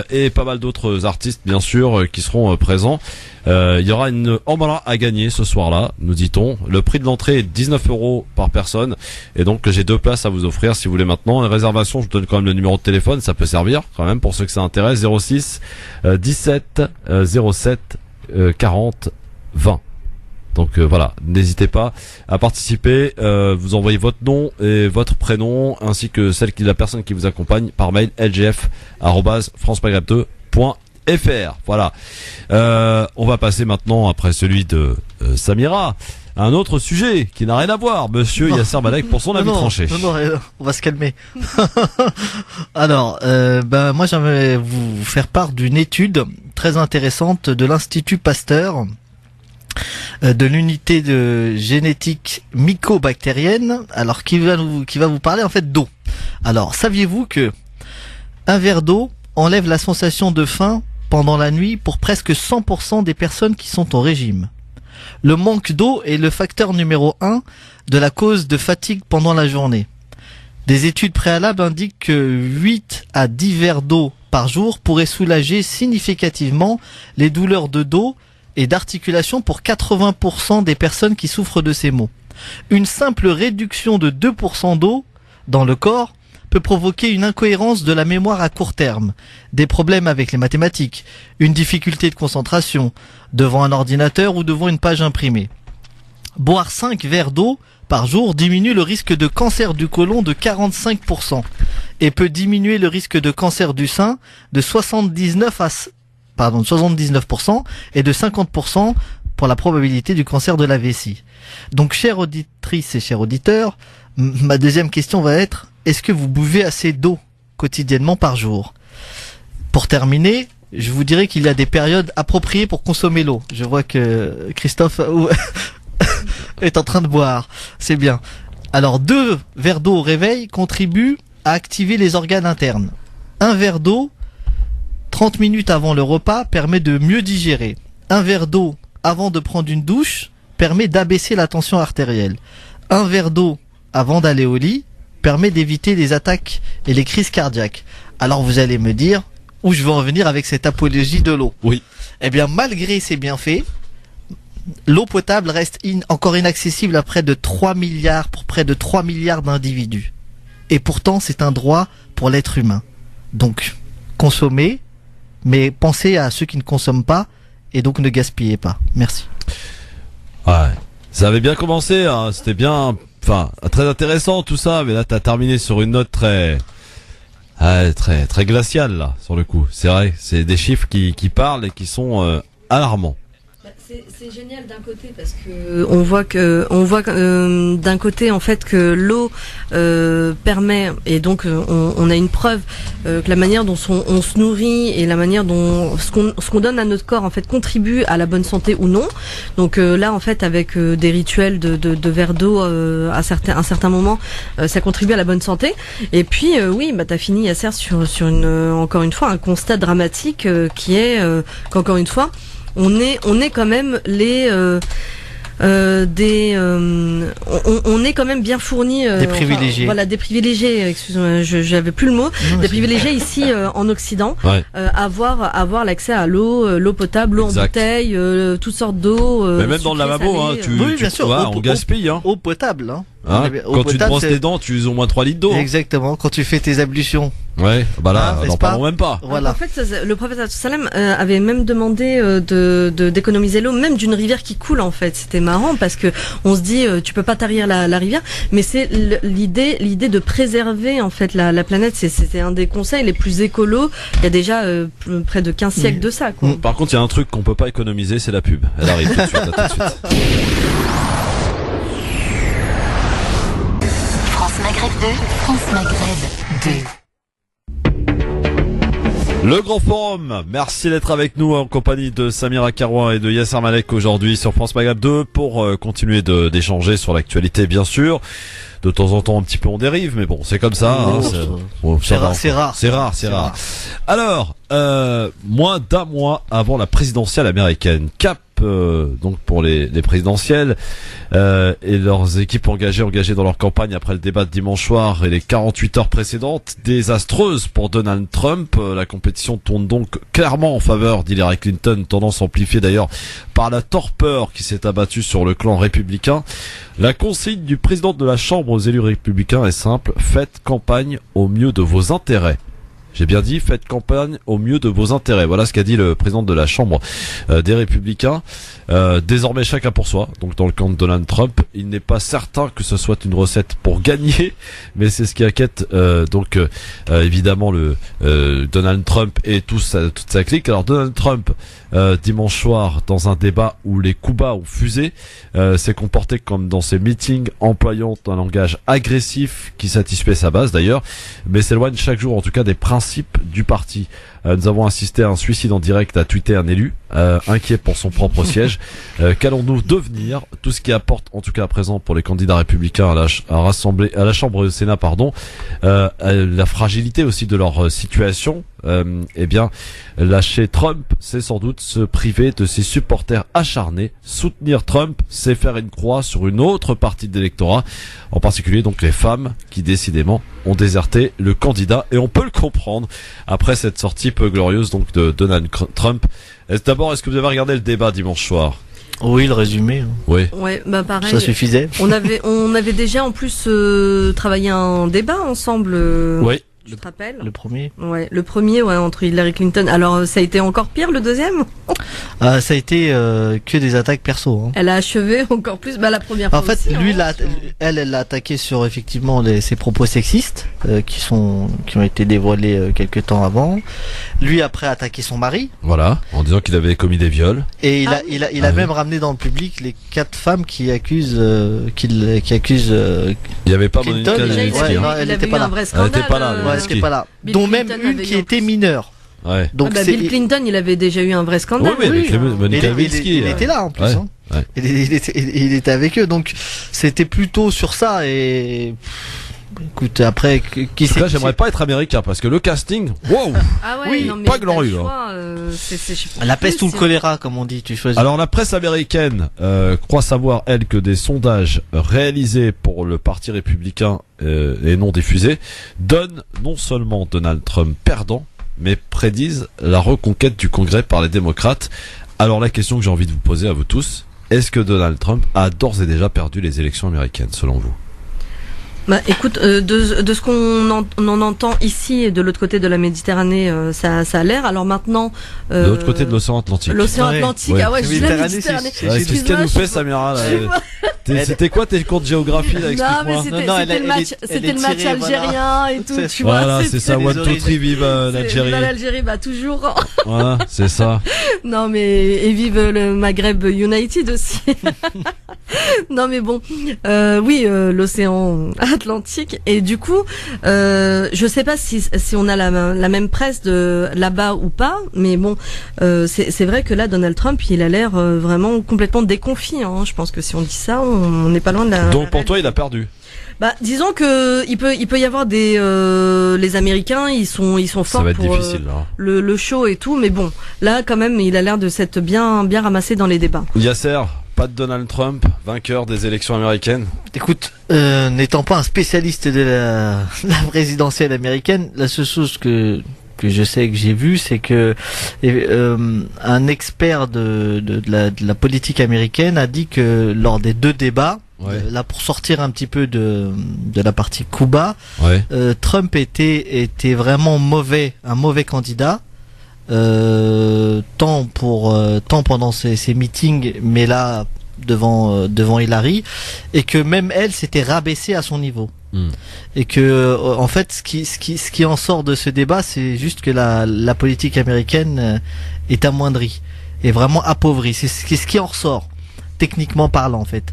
et pas mal d'autres artistes bien sûr qui seront présents. Il y aura une Ombra à gagner ce soir-là, nous dit-on. Le prix de l'entrée est 19 € par personne, et donc j'ai 2 places à vous offrir si vous voulez maintenant. Une réservation, je vous donne quand même le numéro de téléphone, ça peut servir quand même pour ceux que ça intéresse. 06 17 07 40 20. Donc voilà, n'hésitez pas à participer, vous envoyez votre nom et votre prénom ainsi que la personne qui vous accompagne par mail lgf@francemaghreb2.fr. Voilà. On va passer maintenant, après celui de Samira, à un autre sujet qui n'a rien à voir, monsieur Yasser Malek pour son avis tranché. Non, on va se calmer. Alors, moi j'aimerais vous faire part d'une étude très intéressante de l'Institut Pasteur, de l'unité de génétique mycobactérienne, alors qui va vous parler en fait d'eau. Alors, saviez-vous que un verre d'eau enlève la sensation de faim pendant la nuit pour presque 100% des personnes qui sont au régime. Le manque d'eau est le facteur numéro 1 de la cause de fatigue pendant la journée. Des études préalables indiquent que 8 à 10 verres d'eau par jour pourraient soulager significativement les douleurs de dos et d'articulation pour 80% des personnes qui souffrent de ces maux. Une simple réduction de 2% d'eau dans le corps peut provoquer une incohérence de la mémoire à court terme, des problèmes avec les mathématiques, une difficulté de concentration devant un ordinateur ou devant une page imprimée. Boire 5 verres d'eau par jour diminue le risque de cancer du côlon de 45% et peut diminuer le risque de cancer du sein de 79% et de 50% pour la probabilité du cancer de la vessie. Donc, chères auditrices et chers auditeurs, ma deuxième question va être: est-ce que vous buvez assez d'eau quotidiennement par jour? Pour terminer, je vous dirais qu'il y a des périodes appropriées pour consommer l'eau. Je vois que Christophe est en train de boire. C'est bien. Alors, 2 verres d'eau au réveil contribuent à activer les organes internes. Un verre d'eau 30 minutes avant le repas permet de mieux digérer. Un verre d'eau avant de prendre une douche permet d'abaisser la tension artérielle. Un verre d'eau avant d'aller au lit permet d'éviter les attaques et les crises cardiaques. Alors vous allez me dire où je veux en venir avec cette apologie de l'eau. Oui. Eh bien, malgré ces bienfaits, l'eau potable reste encore inaccessible à près de 3 milliards d'individus. Et pourtant, c'est un droit pour l'être humain. Donc, consommez, mais pensez à ceux qui ne consomment pas et donc ne gaspillez pas. Merci. Ouais, ça avait bien commencé, hein. C'était bien, très intéressant tout ça, mais là t'as terminé sur une note très glaciale là, sur le coup. C'est vrai, c'est des chiffres qui parlent et qui sont alarmants. C'est génial d'un côté parce que on voit d'un côté en fait que l'eau permet, et donc on a une preuve que la manière dont on se nourrit et la manière dont ce qu'on donne à notre corps en fait contribue à la bonne santé ou non. Donc là en fait avec des rituels de verre d'eau à certains moments ça contribue à la bonne santé. Et puis oui, t'as fini Yasser sur encore une fois un constat dramatique qui est qu'encore une fois on est quand même on est quand même bien fournis des privilégiés. Des privilégiés, excusez-moi, j'avais plus le mot, des privilégiés ici en Occident, ouais. avoir l'accès à l'eau potable, l'eau en bouteille, toutes sortes d'eau, mais même dans le lavabo, hein, bien sûr, on gaspille, hein. Eau potable, hein. Quand tu te brosses tes dents, tu uses au moins 3 litres d'eau. Exactement, quand tu fais tes ablutions. Ouais, là, n'en parlons même pas. Voilà. En fait, le prophète sallam avait même demandé d'économiser l'eau, même d'une rivière qui coule en fait. C'était marrant parce que on se dit tu peux pas tarir la rivière, mais c'est l'idée de préserver en fait la planète. C'était un des conseils les plus écolos. Il y a déjà près de 15 siècles de ça, quoi. Par contre, il y a un truc qu'on peut pas économiser, c'est la pub. Elle arrive tout de suite. À tout de suite. France Maghreb 2, France Maghreb 2. Le Grand Forum, merci d'être avec nous en compagnie de Samira Karoua et de Yasser Malek aujourd'hui sur France Maghreb 2 pour continuer d'échanger sur l'actualité bien sûr. De temps en temps un petit peu on dérive, mais bon c'est comme ça. C'est rare. Alors, moins d'un mois avant la présidentielle américaine, donc pour les présidentielles, et leurs équipes engagées dans leur campagne après le débat de dimanche soir et les 48 heures précédentes, désastreuses pour Donald Trump. La compétition tourne donc clairement en faveur d'Hillary Clinton, tendance amplifiée d'ailleurs par la torpeur qui s'est abattue sur le clan républicain. La consigne du président de la Chambre aux élus républicains est simple: faites campagne au mieux de vos intérêts. J'ai bien dit, faites campagne au mieux de vos intérêts. Voilà ce qu'a dit le président de la Chambre des Républicains. Désormais, chacun pour soi. Donc, dans le camp de Donald Trump, il n'est pas certain que ce soit une recette pour gagner, mais c'est ce qui inquiète évidemment Donald Trump et toute sa clique. Alors, Donald Trump, dimanche soir, dans un débat où les coups bas ont fusé, s'est comporté comme dans ses meetings, employant un langage agressif qui satisfait sa base d'ailleurs, mais s'éloigne chaque jour en tout cas des principes du parti. Nous avons assisté à un suicide en direct, a tweeté un élu, inquiet pour son propre siège. Qu'allons-nous devenir? Tout ce qui apporte, en tout cas à présent pour les candidats républicains à la Chambre du Sénat, la fragilité aussi de leur situation. Lâcher Trump, c'est sans doute se priver de ses supporters acharnés. Soutenir Trump, c'est faire une croix sur une autre partie de l'électorat, en particulier donc les femmes qui décidément ont déserté le candidat, et on peut le comprendre après cette sortie peu glorieuse donc de Donald Trump. D'abord, est-ce que vous avez regardé le débat dimanche soir? Oui, le résumé. Oui. Ouais, pareil. Ça suffisait. On avait déjà en plus travaillé un débat ensemble. Oui. Je te rappelle. Le premier. Ouais, le premier, entre Hillary Clinton. Alors, ça a été encore pire, le deuxième? Ça a été que des attaques perso. Hein. Elle a achevé encore plus. La première fois. En fait, aussi, lui, elle l'a attaqué sur effectivement ses propos sexistes qui ont été dévoilés quelques temps avant. Lui après a attaqué son mari. Voilà, en disant qu'il avait commis des viols. Et il a même ramené dans le public les 4 femmes qui accusent Il y avait pas Clinton. Elle n'était pas là. Elle n'était pas là. Elle n'était pas là. Dont même une qui était mineure. Ouais. Donc Bill Clinton, il avait déjà eu un vrai scandale. Oui, Monica Lewinsky. Il était là en plus. Ouais. Hein. Ouais. Il était avec eux, donc c'était plutôt sur ça. Et écoute, après, qui c'est? Là, j'aimerais pas être américain parce que le casting, wow, pas glorieux. La peste ou le choléra, comme on dit, tu choisis. Alors la presse américaine croit savoir, elle, que des sondages réalisés pour le Parti républicain et non diffusés donnent non seulement Donald Trump perdant, mais prédisent la reconquête du Congrès par les démocrates. Alors la question que j'ai envie de vous poser à vous tous, est-ce que Donald Trump a d'ores et déjà perdu les élections américaines, selon vous? Écoute, de ce qu'on en entend ici et de l'autre côté de la Méditerranée, ça a l'air. Alors maintenant, de l'autre côté de l'océan Atlantique. L'océan Atlantique, ouais. Ah ouais, je dis la Méditerranée. Qu'est-ce qu'elle nous fait, Samira là? C'était quoi tes cours de géographie là? Explique-moi. Non, c'était le match algérien et tout. Tu vois, voilà, c'est ça. One, two, three, vive l'Algérie. L'Algérie, toujours. Voilà, c'est ça. Non, mais et vive le Maghreb United aussi. Non, mais bon, oui, l'océan Atlantique. Et du coup, je sais pas si on a la même presse de là-bas ou pas, mais bon, c'est vrai que là, Donald Trump, il a l'air vraiment complètement déconfit. Hein. Je pense que si on dit ça, on n'est pas loin de la. Donc pour toi, il a perdu. Disons que il peut y avoir les Américains, ils sont forts ça va être pour difficile, là. Le show et tout, mais bon, là quand même, il a l'air de s'être bien ramassé dans les débats. Yasser, pas de Donald Trump, vainqueur des élections américaines. Écoute, n'étant pas un spécialiste de la présidentielle américaine, la seule chose que je sais, que j'ai vu, c'est que un expert de la politique américaine a dit que lors des 2 débats, là pour sortir un petit peu de la partie Cuba, Trump était vraiment un mauvais candidat. Tant pendant ses meetings, mais là devant Hillary, et que même elle s'était rabaissée à son niveau. Et que en fait ce qui en sort de ce débat, c'est juste que la politique américaine est amoindrie, est vraiment appauvrie. C'est ce qui en ressort, techniquement parlant en fait.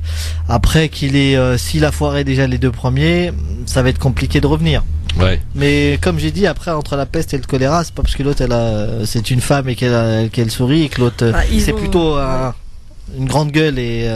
Après s'il a foiré déjà les 2 premiers, ça va être compliqué de revenir. Ouais. Mais comme j'ai dit, après entre la peste et le choléra, c'est pas parce que l'autre c'est une femme et qu'elle sourit, et que l'autre c'est plutôt une grande gueule et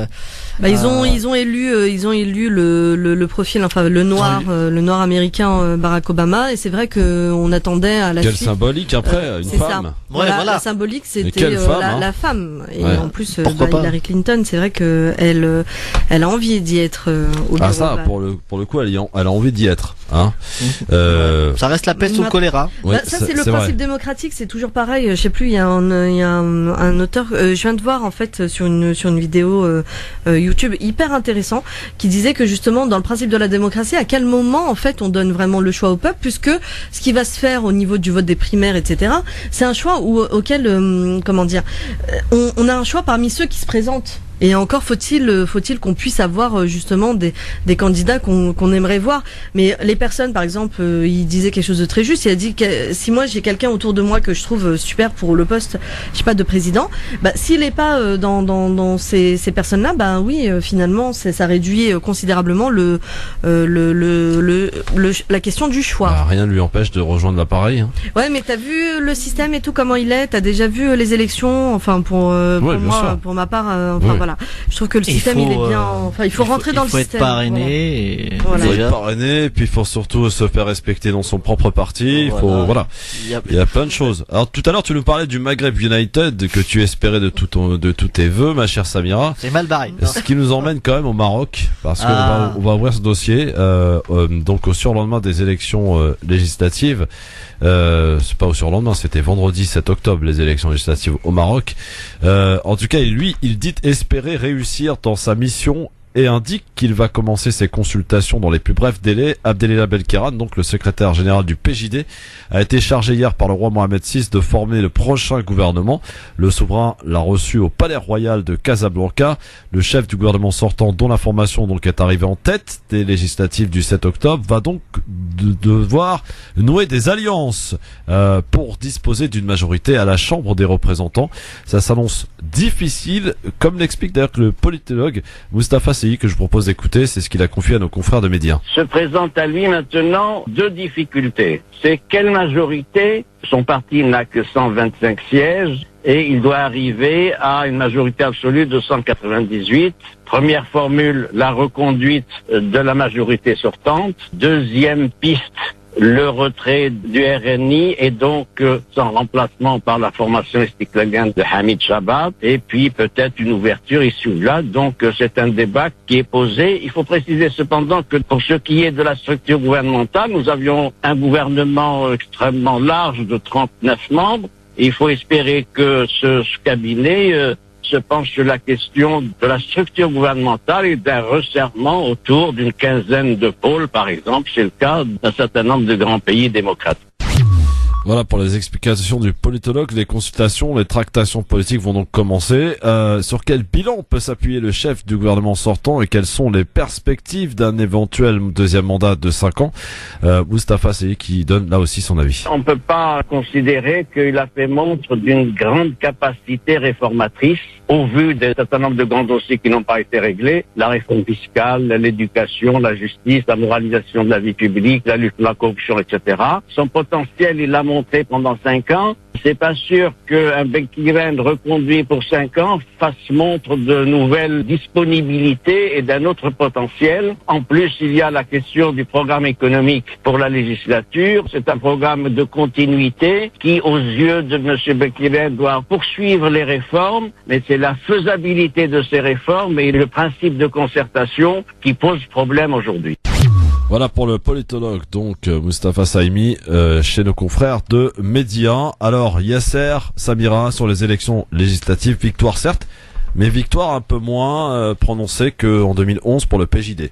Ils ont élu le profil, enfin le noir américain Barack Obama, et c'est vrai que on attendait à la suite. Quelle symbolique après, une femme. Ça. Voilà. La symbolique, c'était la femme. Et en plus, Hillary Clinton, c'est vrai que elle a envie d'y être au bureau. Ah ça, pour le coup, elle a envie d'y être. Hein. Ça reste la peste ou le choléra. Ça c'est le principe démocratique, c'est toujours pareil. Je sais plus, il y a un auteur, je viens de voir en fait sur une vidéo YouTube hyper intéressant qui disait que justement dans le principe de la démocratie, à quel moment en fait on donne vraiment le choix au peuple, puisque ce qui va se faire au niveau du vote des primaires, etc., c'est un choix auquel on a un choix parmi ceux qui se présentent. Et encore faut-il qu'on puisse avoir justement des candidats qu'on aimerait voir. Mais les personnes, par exemple, il disait quelque chose de très juste. Il a dit que si moi j'ai quelqu'un autour de moi que je trouve super pour le poste, je sais pas, de président, s'il est pas dans ces personnes-là, oui, finalement, ça réduit considérablement la question du choix. Rien ne lui empêche de rejoindre l'appareil. Hein. Ouais, mais t'as vu le système et tout comment il est. T'as déjà vu les élections. Enfin, pour moi, pour ma part, voilà. Je trouve que le système il est bien. Enfin, il faut rentrer dans le système. Il faut être parrainé. Voilà. Il faut être parrainé, et puis il faut surtout se faire respecter dans son propre parti. Il faut, il y a plein de choses. Alors tout à l'heure, tu nous parlais du Maghreb United que tu espérais de tous tes vœux, ma chère Samira. C'est mal barré. Ce qui nous emmène quand même au Maroc, parce que on va ouvrir ce dossier. Donc au surlendemain des élections législatives. C'est pas au surlendemain, c'était vendredi 7 octobre les élections législatives au Maroc. En tout cas, il dit espérer réussir dans sa mission et indique qu'il va commencer ses consultations dans les plus brefs délais. Abdelillah Belkheran, donc le secrétaire général du PJD, a été chargé hier par le roi Mohamed VI de former le prochain gouvernement. Le souverain l'a reçu au palais royal de Casablanca. Le chef du gouvernement sortant, dont la formation donc est arrivée en tête des législatives du 7 octobre, va donc devoir nouer des alliances pour disposer d'une majorité à la Chambre des représentants. Ça s'annonce difficile, comme l'explique d'ailleurs le politologue Moustapha Sey, que je propose d'écouter. C'est ce qu'il a confié à nos confrères de médias. Se présente à lui maintenant deux difficultés. C'est quelle majorité? Son parti n'a que 125 sièges et il doit arriver à une majorité absolue de 198. Première formule, la reconduite de la majorité sortante. Deuxième piste, le retrait du RNI et donc son remplacement par la formation istiklalienne de Hamid Shabab, et puis peut-être une ouverture ici ou là. Donc c'est un débat qui est posé. Il faut préciser cependant que pour ce qui est de la structure gouvernementale, nous avions un gouvernement extrêmement large de 39 membres. Et il faut espérer que ce cabinet se penche sur la question de la structure gouvernementale et d'un resserrement autour d'une quinzaine de pôles, par exemple. C'est le cas d'un certain nombre de grands pays démocratiques. Voilà pour les explications du politologue. Les consultations, les tractations politiques vont donc commencer. Sur quel bilan peut s'appuyer le chef du gouvernement sortant et quelles sont les perspectives d'un éventuel deuxième mandat de 5 ans? Moustapha Sey qui donne là aussi son avis. On ne peut pas considérer qu'il a fait montre d'une grande capacité réformatrice au vu d'un certain nombre de grands dossiers qui n'ont pas été réglés. La réforme fiscale, l'éducation, la justice, la moralisation de la vie publique, la lutte contre la corruption, etc. Son potentiel, il l'a montré pendant 5 ans. C'est pas sûr qu'un Belkheran reconduit pour 5 ans fasse montre de nouvelles disponibilités et d'un autre potentiel. En plus, il y a la question du programme économique pour la législature. C'est un programme de continuité qui, aux yeux de M. Belkheran, doit poursuivre les réformes, mais c'est la faisabilité de ces réformes et le principe de concertation qui pose problème aujourd'hui. Voilà pour le politologue, donc Moustapha Sey, chez nos confrères de Média. Alors Yasser, Samira, sur les élections législatives, victoire certes, mais victoire un peu moins prononcée qu'en 2011 pour le PJD.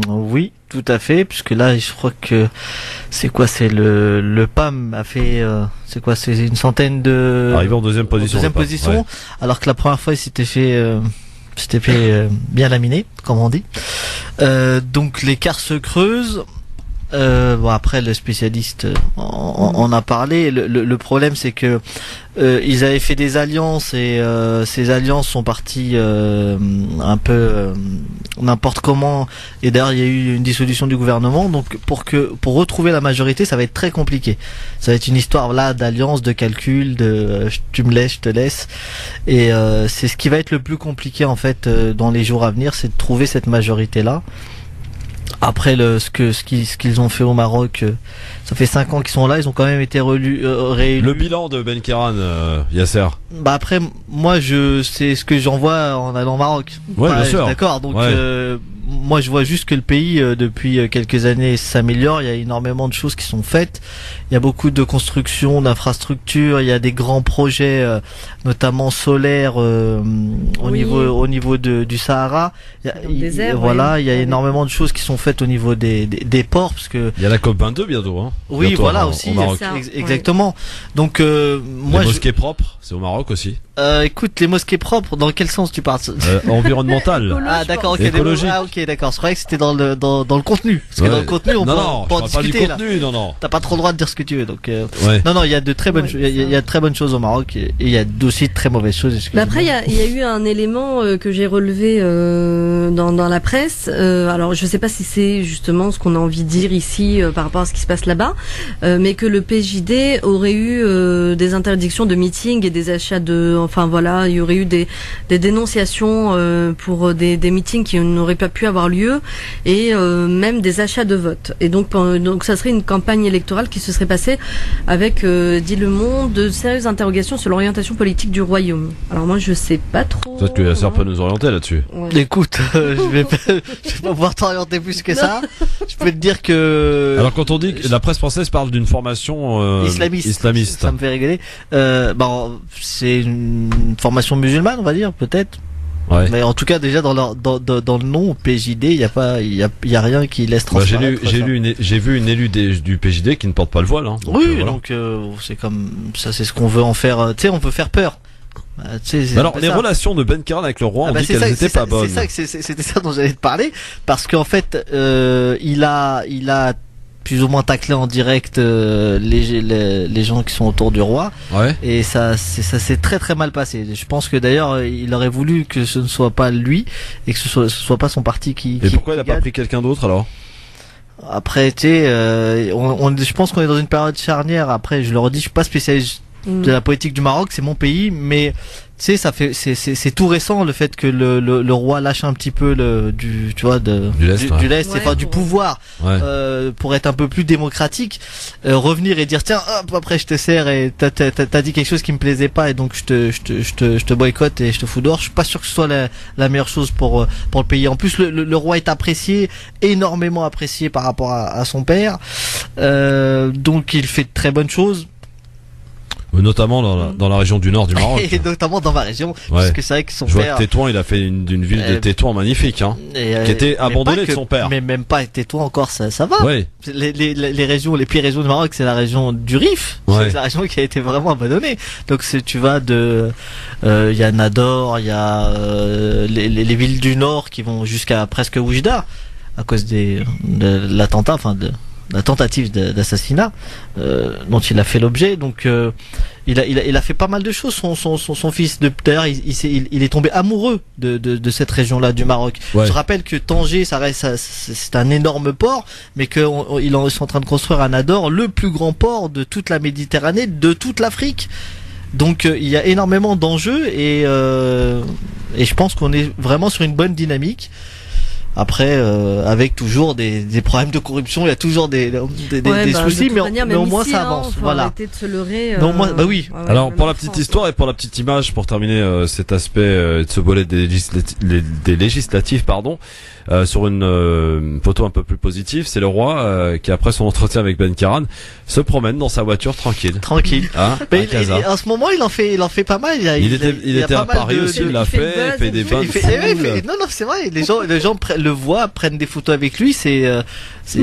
Oui, tout à fait, puisque là, je crois que c'est le PAM a fait, c'est une centaine de... Arrivé en deuxième position. Ouais. Alors que la première fois, il s'était fait bien laminé, comme on dit. Donc l'écart se creuse. Bon, après le spécialiste en a parlé. Le problème c'est que ils avaient fait des alliances et ces alliances sont parties un peu n'importe comment, et d'ailleurs il y a eu une dissolution du gouvernement. Donc pour retrouver la majorité, ça va être très compliqué. Ça va être une histoire là d'alliance, de calcul, de tu me laisses, je te laisse, et c'est ce qui va être le plus compliqué en fait dans les jours à venir, c'est de trouver cette majorité là. Après ce qu'ils ont fait au Maroc, ça fait 5 ans qu'ils sont là, ils ont quand même été réélus. Le bilan de Ben Kairan, Yasser. Bah après, moi c'est ce que j'en vois en allant au Maroc. Ouais, bien sûr. D'accord, donc ouais. Moi je vois juste que le pays depuis quelques années s'améliore, il y a énormément de choses qui sont faites, il y a beaucoup de constructions, d'infrastructures, il y a des grands projets notamment solaires au niveau du Sahara. Il y a énormément de choses qui sont faites au niveau des ports, parce que il y a la COP22 bientôt, hein. Oui, bientôt, voilà, au aussi, Maroc. Exactement. Donc moi les mosquées propres, c'est au Maroc aussi. Écoute, les mosquées propres, dans quel sens tu parles? Environnemental. Ah d'accord, ok, écologique. Ah ok, d'accord. Je croyais que c'était dans le contenu. Parce que dans le contenu, on peut en discuter là. Non. T'as pas trop le droit de dire ce que tu veux. Donc non, il y a de très bonnes, il y a de très bonnes choses au Maroc et il y a aussi de très mauvaises choses. Après, il y a eu un élément que j'ai relevé dans la presse. Alors, je sais pas si c'est justement ce qu'on a envie de dire ici par rapport à ce qui se passe là-bas, mais que le PJD aurait eu des interdictions de meetings et des achats enfin voilà, il y aurait eu des dénonciations pour des meetings qui n'auraient pas pu avoir lieu, et même des achats de vote. Et donc ça serait une campagne électorale qui se serait passée avec, dit Le Monde, de sérieuses interrogations sur l'orientation politique du royaume. Alors moi je sais pas trop. Peut-être que Yasser peut nous orienter là-dessus. Ouais. Écoute, je vais pas pouvoir t'orienter plus que ça. Je peux te dire que... Alors quand on dit que la presse française parle d'une formation islamiste, ça me fait rigoler. C'est une formation musulmane, on va dire, peut-être. Ouais. Mais en tout cas, déjà dans le nom PJD, il y a rien qui laisse transparaître. J'ai vu une élue du PJD qui ne porte pas le voile. Hein, donc, oui, voilà. donc c'est comme ça, c'est ce qu'on veut en faire. Tu sais, on veut faire peur. Alors les relations de Ben Kairan avec le roi, on dit qu'elles étaient pas bonnes. C'était ça dont j'allais te parler, parce qu'en fait, il a plus ou moins taclé en direct les gens qui sont autour du roi. Ouais. Et ça s'est très très mal passé. Je pense que d'ailleurs il aurait voulu que ce ne soit pas lui et que ce soit pas son parti qui. Et pourquoi il a pas pris quelqu'un d'autre alors? Après, tu sais, je pense qu'on est dans une période charnière. Après, je le redis, je suis pas spécialiste de la politique du Maroc, c'est mon pays, mais tu sais, c'est tout récent le fait que le roi lâche un petit peu du lest, enfin du pouvoir, pour être un peu plus démocratique, revenir et dire tiens, hop, après je te sers et t'as dit quelque chose qui me plaisait pas et donc je te boycotte et je te fous dehors. Je suis pas sûr que ce soit la meilleure chose pour le pays. En plus, le roi est apprécié, énormément apprécié par rapport à son père, donc il fait de très bonnes choses. Notamment dans la région du nord du Maroc. Et notamment dans ma région, parce que c'est vrai que son père... Je vois que Tétouan, il a fait d'une ville de Tétouan magnifique, hein, qui était abandonnée de son père. Mais même pas Tétouan encore, ça va. Ouais. Les régions, les pires régions du Maroc, c'est la région du Rif. Ouais. C'est la région qui a été vraiment abandonnée. Donc tu vas il y a Nador, il y a les villes du nord qui vont jusqu'à presque Oujda, à cause de l'attentat, enfin la tentative d'assassinat dont il a fait l'objet. Donc il a fait pas mal de choses, son fils. D'ailleurs il est tombé amoureux de cette région-là du Maroc. Ouais. Je rappelle que Tanger, c'est un énorme port, mais qu'ils sont en train de construire à Nador le plus grand port de toute la Méditerranée, de toute l'Afrique. Donc il y a énormément d'enjeux et je pense qu'on est vraiment sur une bonne dynamique. Après, avec toujours des problèmes de corruption, il y a toujours des soucis, mais au moins ça avance. Voilà. Arrêter de se leurrer. Non, moi, bah oui. Alors pour la petite histoire et pour la petite image, pour terminer cet aspect de ce volet des législatives, pardon, sur une photo un peu plus positive, c'est le roi qui après son entretien avec Ben Kairan se promène dans sa voiture tranquille. Hein, en ce moment, il en fait pas mal. Il était à Paris aussi, il l'a fait des bains de foule. Non, c'est vrai. Les gens le voient, prennent des photos avec lui.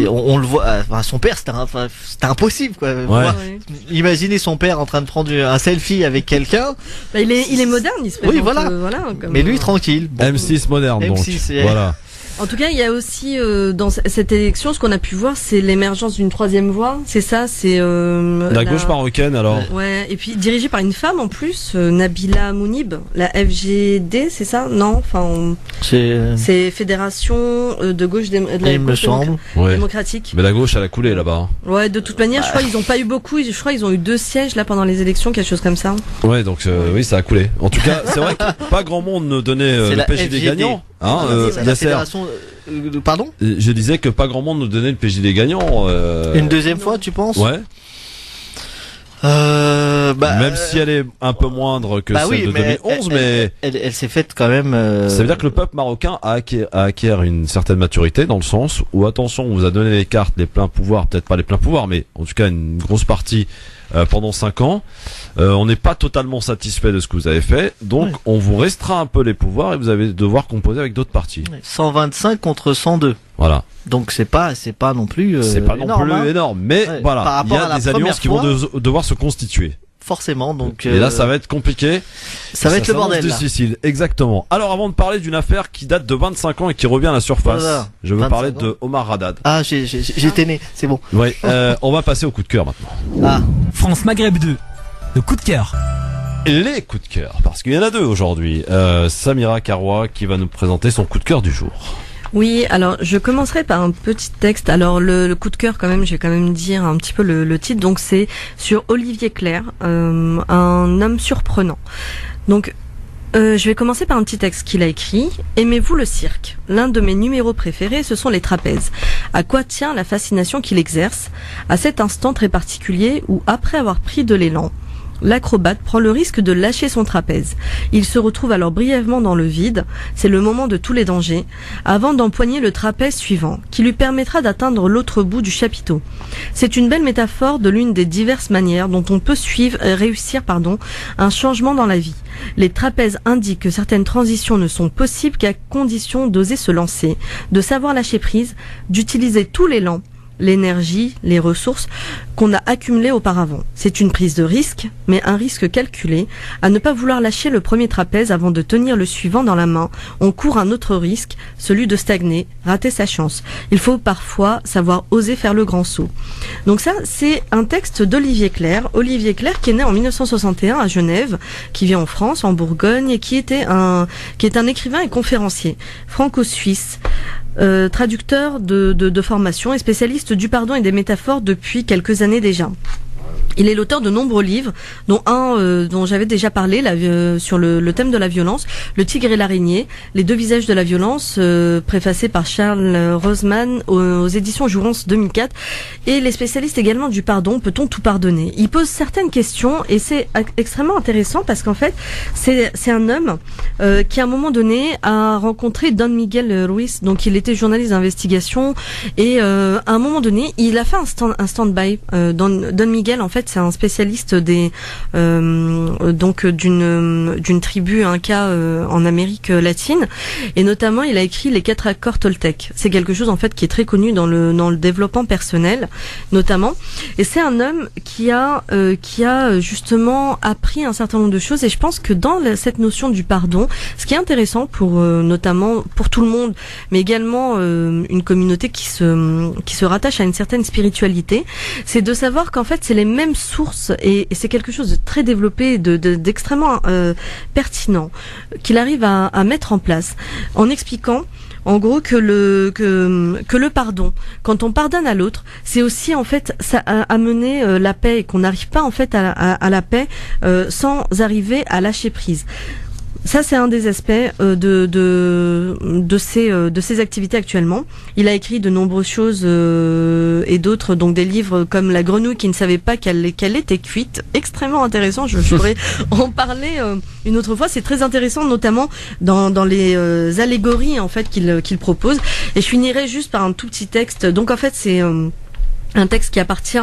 On le voit. Enfin, son père, c'était impossible, quoi. Ouais. Imaginez son père en train de prendre un selfie avec quelqu'un. Il est moderne, il se présente. Oui, voilà. Mais lui, tranquille. Bon. M6 moderne, M6, donc. Voilà. En tout cas, il y a aussi dans cette élection, ce qu'on a pu voir, c'est l'émergence d'une troisième voie. C'est ça, c'est la gauche marocaine alors. Ouais, et puis dirigée par une femme en plus, Nabila Mounib, la FGD, c'est ça? Non, enfin, c'est Fédération de gauche démocratique. Mais la gauche, elle a coulé là-bas. Ouais, de toute manière, je crois ils ont pas eu beaucoup. Je crois ils ont eu 2 sièges là pendant les élections, quelque chose comme ça. Ouais, donc oui, ça a coulé. En tout cas, c'est vrai que pas grand monde ne donnait le PJD gagnant. Hein, la fédération. Pardon? Je disais que pas grand monde ne donnait le PJD gagnant. Une deuxième fois, tu penses? Ouais. Même si elle est un peu moindre que celle de 2011, mais elle s'est faite quand même. Ça veut dire que le peuple marocain a acquis une certaine maturité dans le sens où, attention, on vous a donné les cartes, les pleins pouvoirs, peut-être pas les pleins pouvoirs, mais en tout cas une grosse partie pendant 5 ans. On n'est pas totalement satisfait de ce que vous avez fait, donc on vous restreint un peu les pouvoirs et vous allez devoir composer avec d'autres partis. 125 contre 102. Voilà. Donc c'est pas non plus c'est pas non plus énorme, mais voilà, il y a des alliances qui vont devoir se constituer. Forcément, donc. Et là, ça va être compliqué. Ça va être le bordel. Difficile, exactement. Alors, avant de parler d'une affaire qui date de 25 ans et qui revient à la surface, je veux parler de Omar Haddad. Ah, j'étais né, c'est bon. Oui, on va passer au coup de cœur maintenant. Ah. France Maghreb 2, le coup de cœur. Les coups de cœur, parce qu'il y en a 2 aujourd'hui. Samira Karoua qui va nous présenter son coup de cœur du jour. Oui, alors je commencerai par un petit texte. Alors le coup de cœur quand même, je vais quand même dire un petit peu le titre. Donc c'est sur Olivier Clerc, un homme surprenant. Donc je vais commencer par un petit texte qu'il a écrit. Aimez-vous le cirque? L'un de mes numéros préférés, ce sont les trapèzes. À quoi tient la fascination qu'il exerce à cet instant très particulier où, après avoir pris de l'élan, l'acrobate prend le risque de lâcher son trapèze. Il se retrouve alors brièvement dans le vide, c'est le moment de tous les dangers, avant d'empoigner le trapèze suivant, qui lui permettra d'atteindre l'autre bout du chapiteau. C'est une belle métaphore de l'une des diverses manières dont on peut réussir un changement dans la vie. Les trapèzes indiquent que certaines transitions ne sont possibles qu'à condition d'oser se lancer, de savoir lâcher prise, d'utiliser tout l'élan, l'énergie, les ressources qu'on a accumulées auparavant. C'est une prise de risque, mais un risque calculé. À ne pas vouloir lâcher le premier trapèze avant de tenir le suivant dans la main, on court un autre risque, celui de stagner, rater sa chance. Il faut parfois savoir oser faire le grand saut. Donc ça, c'est un texte d'Olivier Clerc. Olivier Clerc qui est né en 1961 à Genève, qui vit en France, en Bourgogne, et qui est un écrivain et conférencier franco-suisse. Traducteur de formation et spécialiste du pardon et des métaphores depuis quelques années déjà. Il est l'auteur de nombreux livres, dont un dont j'avais déjà parlé sur le thème de la violence, Le tigre et l'araignée, Les 2 visages de la violence, préfacé par Charles Roseman aux éditions Jourance 2004. Et les spécialistes également du pardon, peut-on tout pardonner? Il pose certaines questions et c'est extrêmement intéressant parce qu'en fait, c'est un homme qui à un moment donné a rencontré Don Miguel Ruiz, donc il était journaliste d'investigation et à un moment donné, il a fait un stand-by. Don Miguel, en fait, c'est un spécialiste d'une tribu Inca en Amérique latine, et notamment il a écrit les 4 accords Toltec. C'est quelque chose en fait qui est très connu dans le développement personnel notamment, et c'est un homme qui a justement appris un certain nombre de choses, et je pense que dans cette notion du pardon, ce qui est intéressant pour notamment pour tout le monde, mais également une communauté qui se rattache à une certaine spiritualité, c'est de savoir qu'en fait c'est les mêmes sources, et c'est quelque chose de très développé, d'extrêmement pertinent, qu'il arrive à mettre en place en expliquant en gros que le pardon, quand on pardonne à l'autre, c'est aussi en fait ça amener la paix, et qu'on n'arrive pas en fait à la paix sans arriver à lâcher prise. Ça, c'est un des aspects de ses activités actuellement. Il a écrit de nombreuses choses et d'autres, donc des livres comme La grenouille qui ne savait pas qu'elle était cuite, extrêmement intéressant. Je pourrais en parler une autre fois. C'est très intéressant, notamment dans les allégories en fait qu'il propose. Et je finirai juste par un tout petit texte. Donc en fait, c'est un texte qui appartient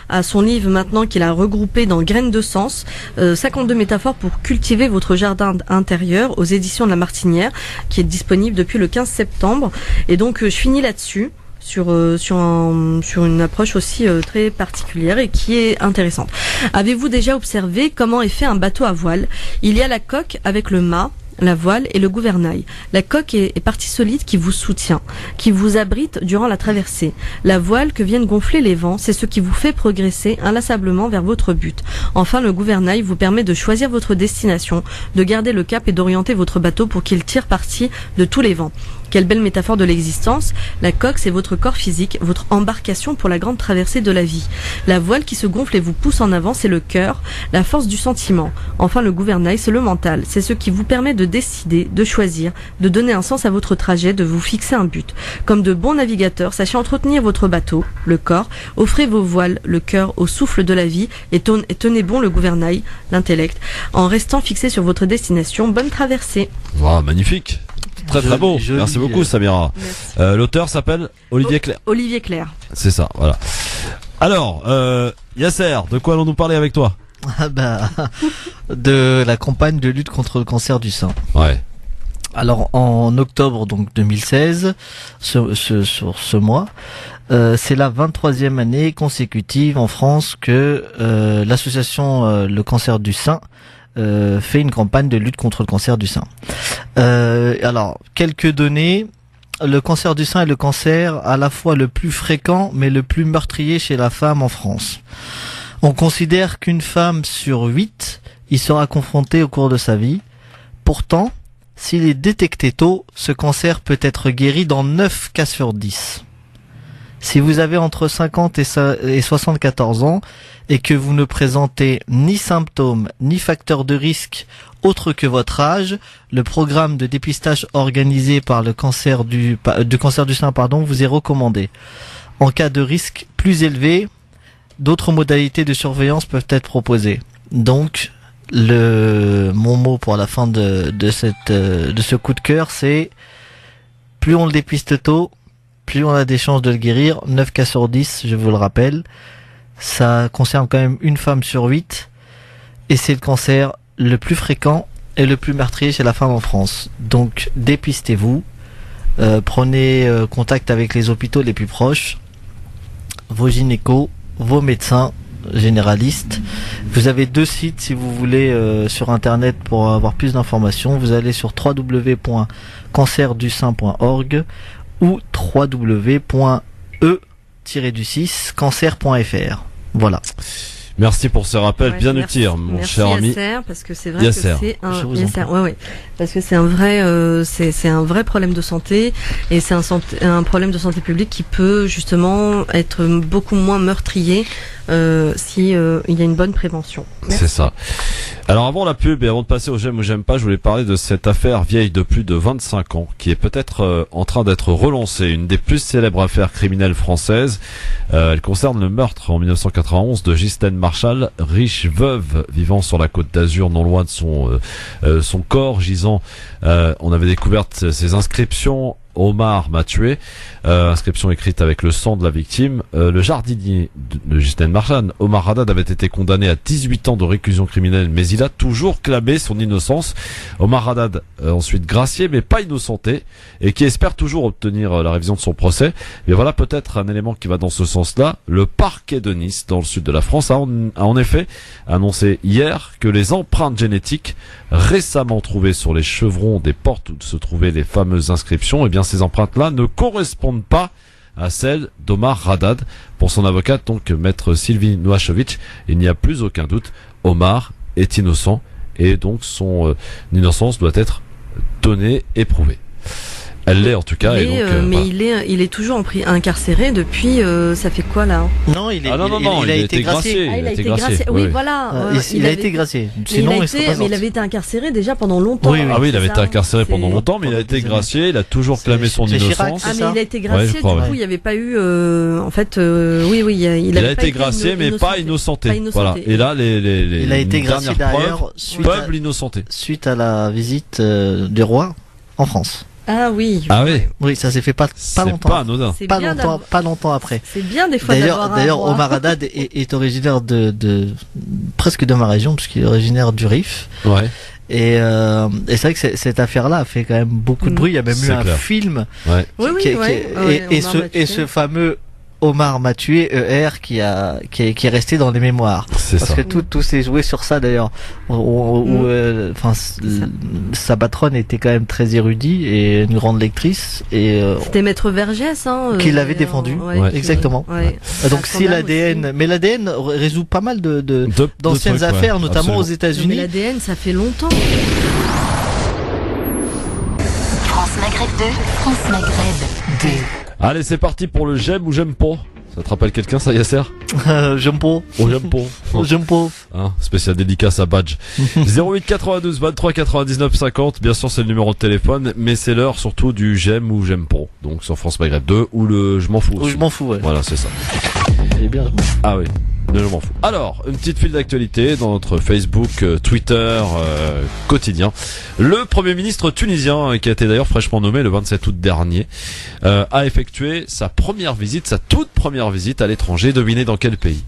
à son livre maintenant, qu'il a regroupé dans Graines de sens, 52 métaphores pour cultiver votre jardin intérieur, aux éditions de La Martinière, qui est disponible depuis le 15 septembre. Et donc je finis là-dessus, sur une approche aussi très particulière et qui est intéressante. Avez-vous déjà observé comment est fait un bateau à voile? Il y a la coque avec le mât, la voile et le gouvernail. La coque est partie solide qui vous soutient, qui vous abrite durant la traversée. La voile que viennent gonfler les vents, c'est ce qui vous fait progresser inlassablement vers votre but. Enfin, le gouvernail vous permet de choisir votre destination, de garder le cap et d'orienter votre bateau pour qu'il tire parti de tous les vents. Quelle belle métaphore de l'existence. La coque, c'est votre corps physique, votre embarcation pour la grande traversée de la vie. La voile qui se gonfle et vous pousse en avant, c'est le cœur, la force du sentiment. Enfin, le gouvernail, c'est le mental. C'est ce qui vous permet de décider, de choisir, de donner un sens à votre trajet, de vous fixer un but. Comme de bons navigateurs, sachez entretenir votre bateau, le corps, offrez vos voiles, le cœur, au souffle de la vie et tenez bon le gouvernail, l'intellect, en restant fixé sur votre destination. Bonne traversée. Wow, magnifique. Très très beau. Merci beaucoup Samira. L'auteur s'appelle Olivier Clerc. Olivier Clerc. C'est ça, voilà. Alors, Yasser, de quoi allons-nous parler avec toi? De la campagne de lutte contre le cancer du sein. Ouais. Alors en octobre donc 2016, sur ce mois, c'est la 23e année consécutive en France que l'association Le Cancer du Sein fait une campagne de lutte contre le cancer du sein. Alors, quelques données. Le cancer du sein est le cancer à la fois le plus fréquent mais le plus meurtrier chez la femme en France. On considère qu'une femme sur 8 y sera confrontée au cours de sa vie. Pourtant, s'il est détecté tôt, ce cancer peut être guéri dans 9 cas sur 10. Si vous avez entre 50 et 74 ans et que vous ne présentez ni symptômes ni facteurs de risque autres que votre âge, le programme de dépistage organisé par le cancer du sein vous est recommandé. En cas de risque plus élevé, d'autres modalités de surveillance peuvent être proposées. Donc, mon mot pour la fin de ce coup de cœur, c'est plus on le dépiste tôt, plus on a des chances de le guérir. 9 cas sur 10, je vous le rappelle. Ça concerne quand même une femme sur 8. Et c'est le cancer le plus fréquent et le plus meurtrier chez la femme en France. Donc, dépistez-vous. Prenez contact avec les hôpitaux les plus proches. Vos gynécos, vos médecins généralistes. Vous avez 2 sites si vous voulez sur internet pour avoir plus d'informations. Vous allez sur www.cancerdusein.org ou www.e-cancer.fr. Voilà. Merci pour ce rappel bien utile, mon cher ami. Yasser, parce que c'est vrai que c'est un vrai problème de santé et c'est un problème de santé publique qui peut justement être beaucoup moins meurtrier si il y a une bonne prévention. C'est ça. Alors avant la pub et avant de passer au j'aime ou j'aime pas, je voulais parler de cette affaire vieille de plus de 25 ans qui est peut-être en train d'être relancée, une des plus célèbres affaires criminelles françaises. Elle concerne le meurtre en 1991 de Ghislaine Marchal, riche veuve vivant sur la côte d'Azur, non loin de son corps gisant. On avait découvert ces inscriptions. Omar m'a tué, inscription écrite avec le sang de la victime. Le jardinier de Ghislaine Marchal, Omar Haddad, avait été condamné à 18 ans de réclusion criminelle, mais il a toujours clamé son innocence. Omar Haddad, ensuite gracié, mais pas innocenté, et qui espère toujours obtenir la révision de son procès. Mais voilà peut-être un élément qui va dans ce sens-là. Le parquet de Nice, dans le sud de la France, a en effet annoncé hier que les empreintes génétiques récemment trouvées sur les chevrons des portes où se trouvaient les fameuses inscriptions, eh bien ces empreintes-là ne correspondent pas à celles d'Omar Haddad. Pour son avocate, donc maître Sylvie Nouachovic, il n'y a plus aucun doute, Omar est innocent et donc son innocence doit être donnée et prouvée. Elle l'est en tout cas. Il est toujours incarcéré depuis. Ça fait quoi là? Non, il a été gracié. Il a été gracié. Oui, voilà. Il a été gracié. Sinon, mais il avait été incarcéré déjà pendant longtemps. Oui, il avait été incarcéré pendant longtemps, mais il a été gracié. Il a toujours clamé son innocence. Mais il a été gracié. Du coup, il n'y avait pas eu. En fait, il a été gracié, mais pas innocenté. Voilà. Et là, il a été gracié d'ailleurs peuvent l'innocenter. Suite à la visite du roi en France. Ah oui. Ah oui. Oui, ça s'est fait pas longtemps. Pas anodin. Pas longtemps après. C'est bien des fois D'ailleurs, Omar Haddad est originaire de presque de ma région, puisqu'il est originaire du Rif. Ouais. Et c'est vrai que cette affaire-là a fait quand même beaucoup de bruit. Il y a même eu un film. Ouais. Et ce fameux Omar m'a tué, ER, qui est resté dans les mémoires. Parce que tout s'est joué sur ça d'ailleurs. Sa patronne était quand même très érudite et une grande lectrice et c'était Maître Vergès qui l'avait défendu. Exactement. Donc si l'ADN, mais l'ADN résout pas mal d'anciennes affaires, notamment aux États-Unis. Mais l'ADN, ça fait longtemps. France Maghreb 2, France Maghreb 2. Allez, c'est parti pour le j'aime ou j'aime pas. Ça te rappelle quelqu'un, ça, Yasser? J'aime pas. Oh, j'aime pas. J'aime pas. Hein, spécial dédicace à Badge. 08 92 23 99 50. Bien sûr, c'est le numéro de téléphone, mais c'est l'heure surtout du j'aime ou j'aime pas. Donc, sur France Maghreb 2, ou le je m'en fous. Ou je m'en fous, ouais. Voilà, c'est ça. Eh bien, je m'en fous. Ah oui. Je m'en fous. Alors, une petite file d'actualité dans notre Facebook, Twitter quotidien. Le Premier ministre tunisien, qui a été d'ailleurs fraîchement nommé le 27 août dernier, a effectué sa toute première visite à l'étranger. Devinez dans quel pays?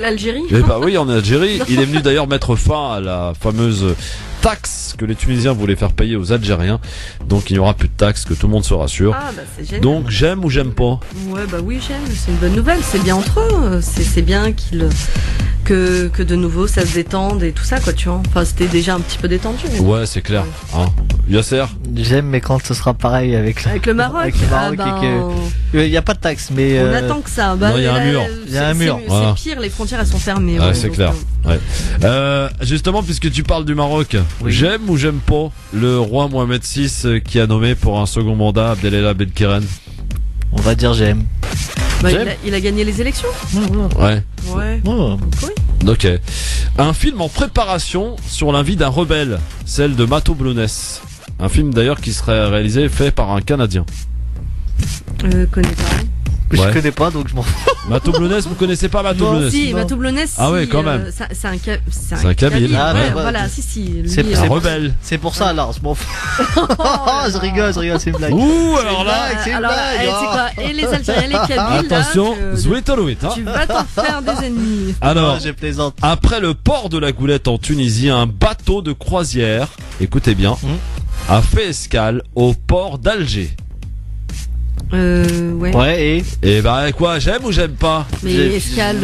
L'Algérie? Eh bah oui, en Algérie. Il est venu d'ailleurs mettre fin à la fameuse taxe que les Tunisiens voulaient faire payer aux Algériens. Donc il n'y aura plus de taxes, que tout le monde se rassure. Ah bah c'est génial. Donc j'aime ou j'aime pas? Ouais bah oui j'aime, c'est une bonne nouvelle, c'est bien entre eux, c'est bien que de nouveau ça se détende et tout ça quoi tu vois. Enfin c'était déjà un petit peu détendu. Mais... Ouais c'est clair. Hein. Yasser? J'aime mais quand ce sera pareil avec le Maroc. Avec le Maroc il n'y a pas de taxe mais on attend que ça. Bah, il y a un mur. Il y a un mur. C'est pire, les frontières elles sont fermées. Ouais, c'est clair. Ouais. Justement puisque tu parles du Maroc, oui. J'aime ou j'aime pas le roi Mohamed VI qui a nommé pour un second mandat Abdellah Belkeren? On va dire j'aime. Bah, il a gagné les élections. Ouais. Ouais. Oui. Ok. Un film en préparation sur la vie d'un rebelle, celle de Mato Blounès. Un film d'ailleurs qui serait réalisé et fait par un Canadien. Connais pas. Je connais pas donc je m'en fous. Mato Blounès, vous connaissez pas Mato Blounès? Si, Mato Blounès. Ah ouais, quand même. C'est un Kabyle. Ah, ouais, voilà, si. C'est un rebelle. C'est pour ça alors, je m'en fous. je rigole, c'est une blague. Ouh, alors là, c'est une blague. Et les Algériens, les Kabyles. Attention, Zouetoloït, hein. Tu vas t'en faire des ennemis. Alors, je plaisante. Après le port de la Goulette en Tunisie, un bateau de croisière, écoutez bien, a fait escale au port d'Alger. Ouais. Ouais, et bah quoi, j'aime ou j'aime pas? Mais escale.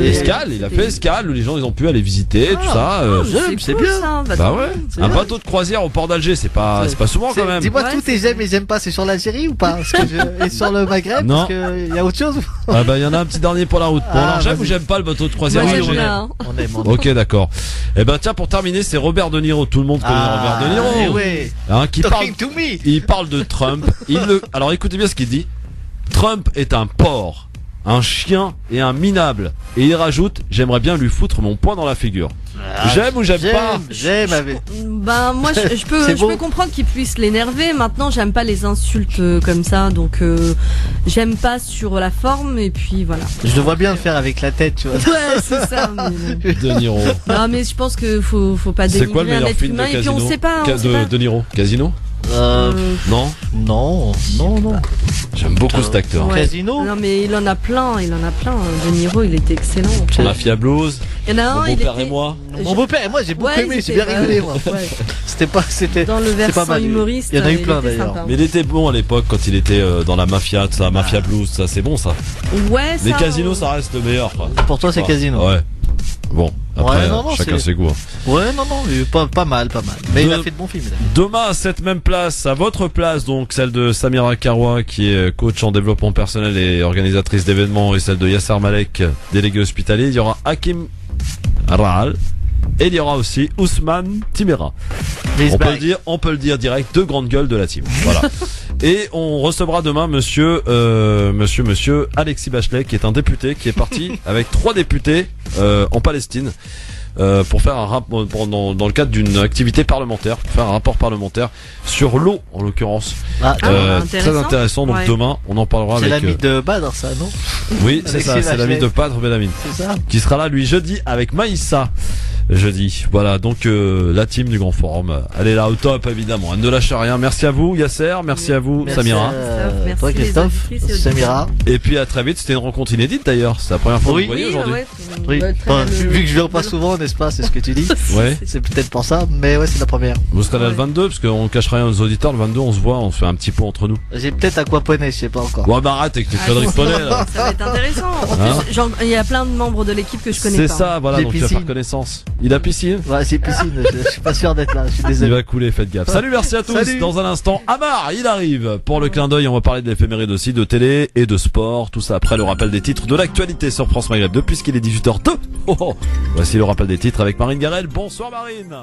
Escale, il a fait escale où les gens ils ont pu aller visiter, tout ça. J'aime, c'est bien. Ça, bah ouais. Un bateau de croisière au port d'Alger, c'est pas souvent quand même. Dis-moi tous tes j'aime et j'aime pas, c'est sur l'Algérie ou pas? Et sur le Maghreb? Non. Parce qu'il y a autre chose. Ah bah il y en a un petit dernier pour la route. Bon, alors j'aime ou j'aime pas le bateau de croisière? Oui, on aime. Ok, d'accord. Et ben tiens, pour terminer, c'est Robert De Niro. Tout le monde connaît Robert De Niro. Oui. Hein, Il parle de Trump. Alors écoutez bien ce qu'il dit. Trump est un porc, un chien et un minable. Et il rajoute, j'aimerais bien lui foutre mon poing dans la figure. J'aime ou j'aime pas? J'aime. Ben moi je peux comprendre qu'il puisse l'énerver. Maintenant j'aime pas les insultes comme ça, donc j'aime pas sur la forme et puis voilà. Je le vois bien le faire avec la tête, tu vois. Ouais c'est ça. Mais... De Niro. Non mais je pense que faut pas dénigrer. C'est quoi le meilleur film de Casino? Et puis on sait pas. De Niro. Casino? Non. J'aime beaucoup cet acteur. Ouais. Casino? Non mais il en a plein. De Niro, il était excellent. Mafia Blues. Il y en a un. Mon beau-père et moi. Mon beau-père et moi, j'ai beaucoup aimé. J'ai bien rigolé moi. C'était dans le versant humoriste. Il y en a eu plein d'ailleurs. Sympa. Mais il était bon à l'époque quand il était dans la mafia, ça, Mafia Blues, ça c'est bon ça. Ouais. Mais Casino, ça reste le meilleur. Quoi. Pour toi, c'est Casino. Ouais. Bon, après, chacun ses goûts. Ouais, non, pas mal. Mais il a fait de bons films. Demain, à cette même place, à votre place, donc celle de Samira Karoua, qui est coach en développement personnel et organisatrice d'événements, et celle de Yasser Malek, délégué hospitalier, il y aura Hakim Rahal. Et il y aura aussi Ousmane Timera. On peut le dire direct, deux grandes gueules de la team. Voilà. Et on recevra demain monsieur Alexis Bachelet, qui est un député qui est parti avec 3 députés en Palestine pour faire un rapport dans le cadre d'une activité parlementaire, pour faire un rapport parlementaire sur l'eau en l'occurrence. Très intéressant. Donc demain, on en parlera avec. C'est l'ami de Badr, ça, non? Oui, c'est ça. C'est l'ami de Badr Belamine. C'est ça. Qui sera là lui jeudi avec Maïssa. jeudi. Voilà, donc la team du Grand Forum, elle est là au top évidemment. Elle ne lâche rien. Merci à vous Yasser, merci à vous Samira. Merci toi Christophe, Samira. Et puis à très vite. C'était une rencontre inédite d'ailleurs. C'est la première fois que vous voyez aujourd'hui. Oui. Vu que je viens pas souvent, n'est-ce pas, c'est ce que tu dis. Ouais. C'est peut-être pour ça, mais ouais, c'est la première. Vous serez là le 22 parce qu'on cache rien aux auditeurs. Le 22, on se voit, on se fait un petit pot entre nous. J'ai peut-être aquaponé, je sais pas encore. Ouais, bah arrête avec tes conneries de poney là. Ça va être intéressant. En plus, il y a plein de membres de l'équipe que je connais pas. C'est ça, voilà, donc tu vas faire connaissance. Il a piscine? Ouais, c'est piscine, je suis pas sûr d'être là, je suis désolé. Il va couler, faites gaffe. Salut, merci à tous. Salut. Dans un instant, Amar, il arrive. Pour le clin d'œil, on va parler de l'éphéméride aussi, de télé et de sport. Tout ça après le rappel des titres de l'actualité sur France Maghreb 2, puisqu'il est 18h02. Voici le rappel des titres avec Marine Garel. Bonsoir Marine.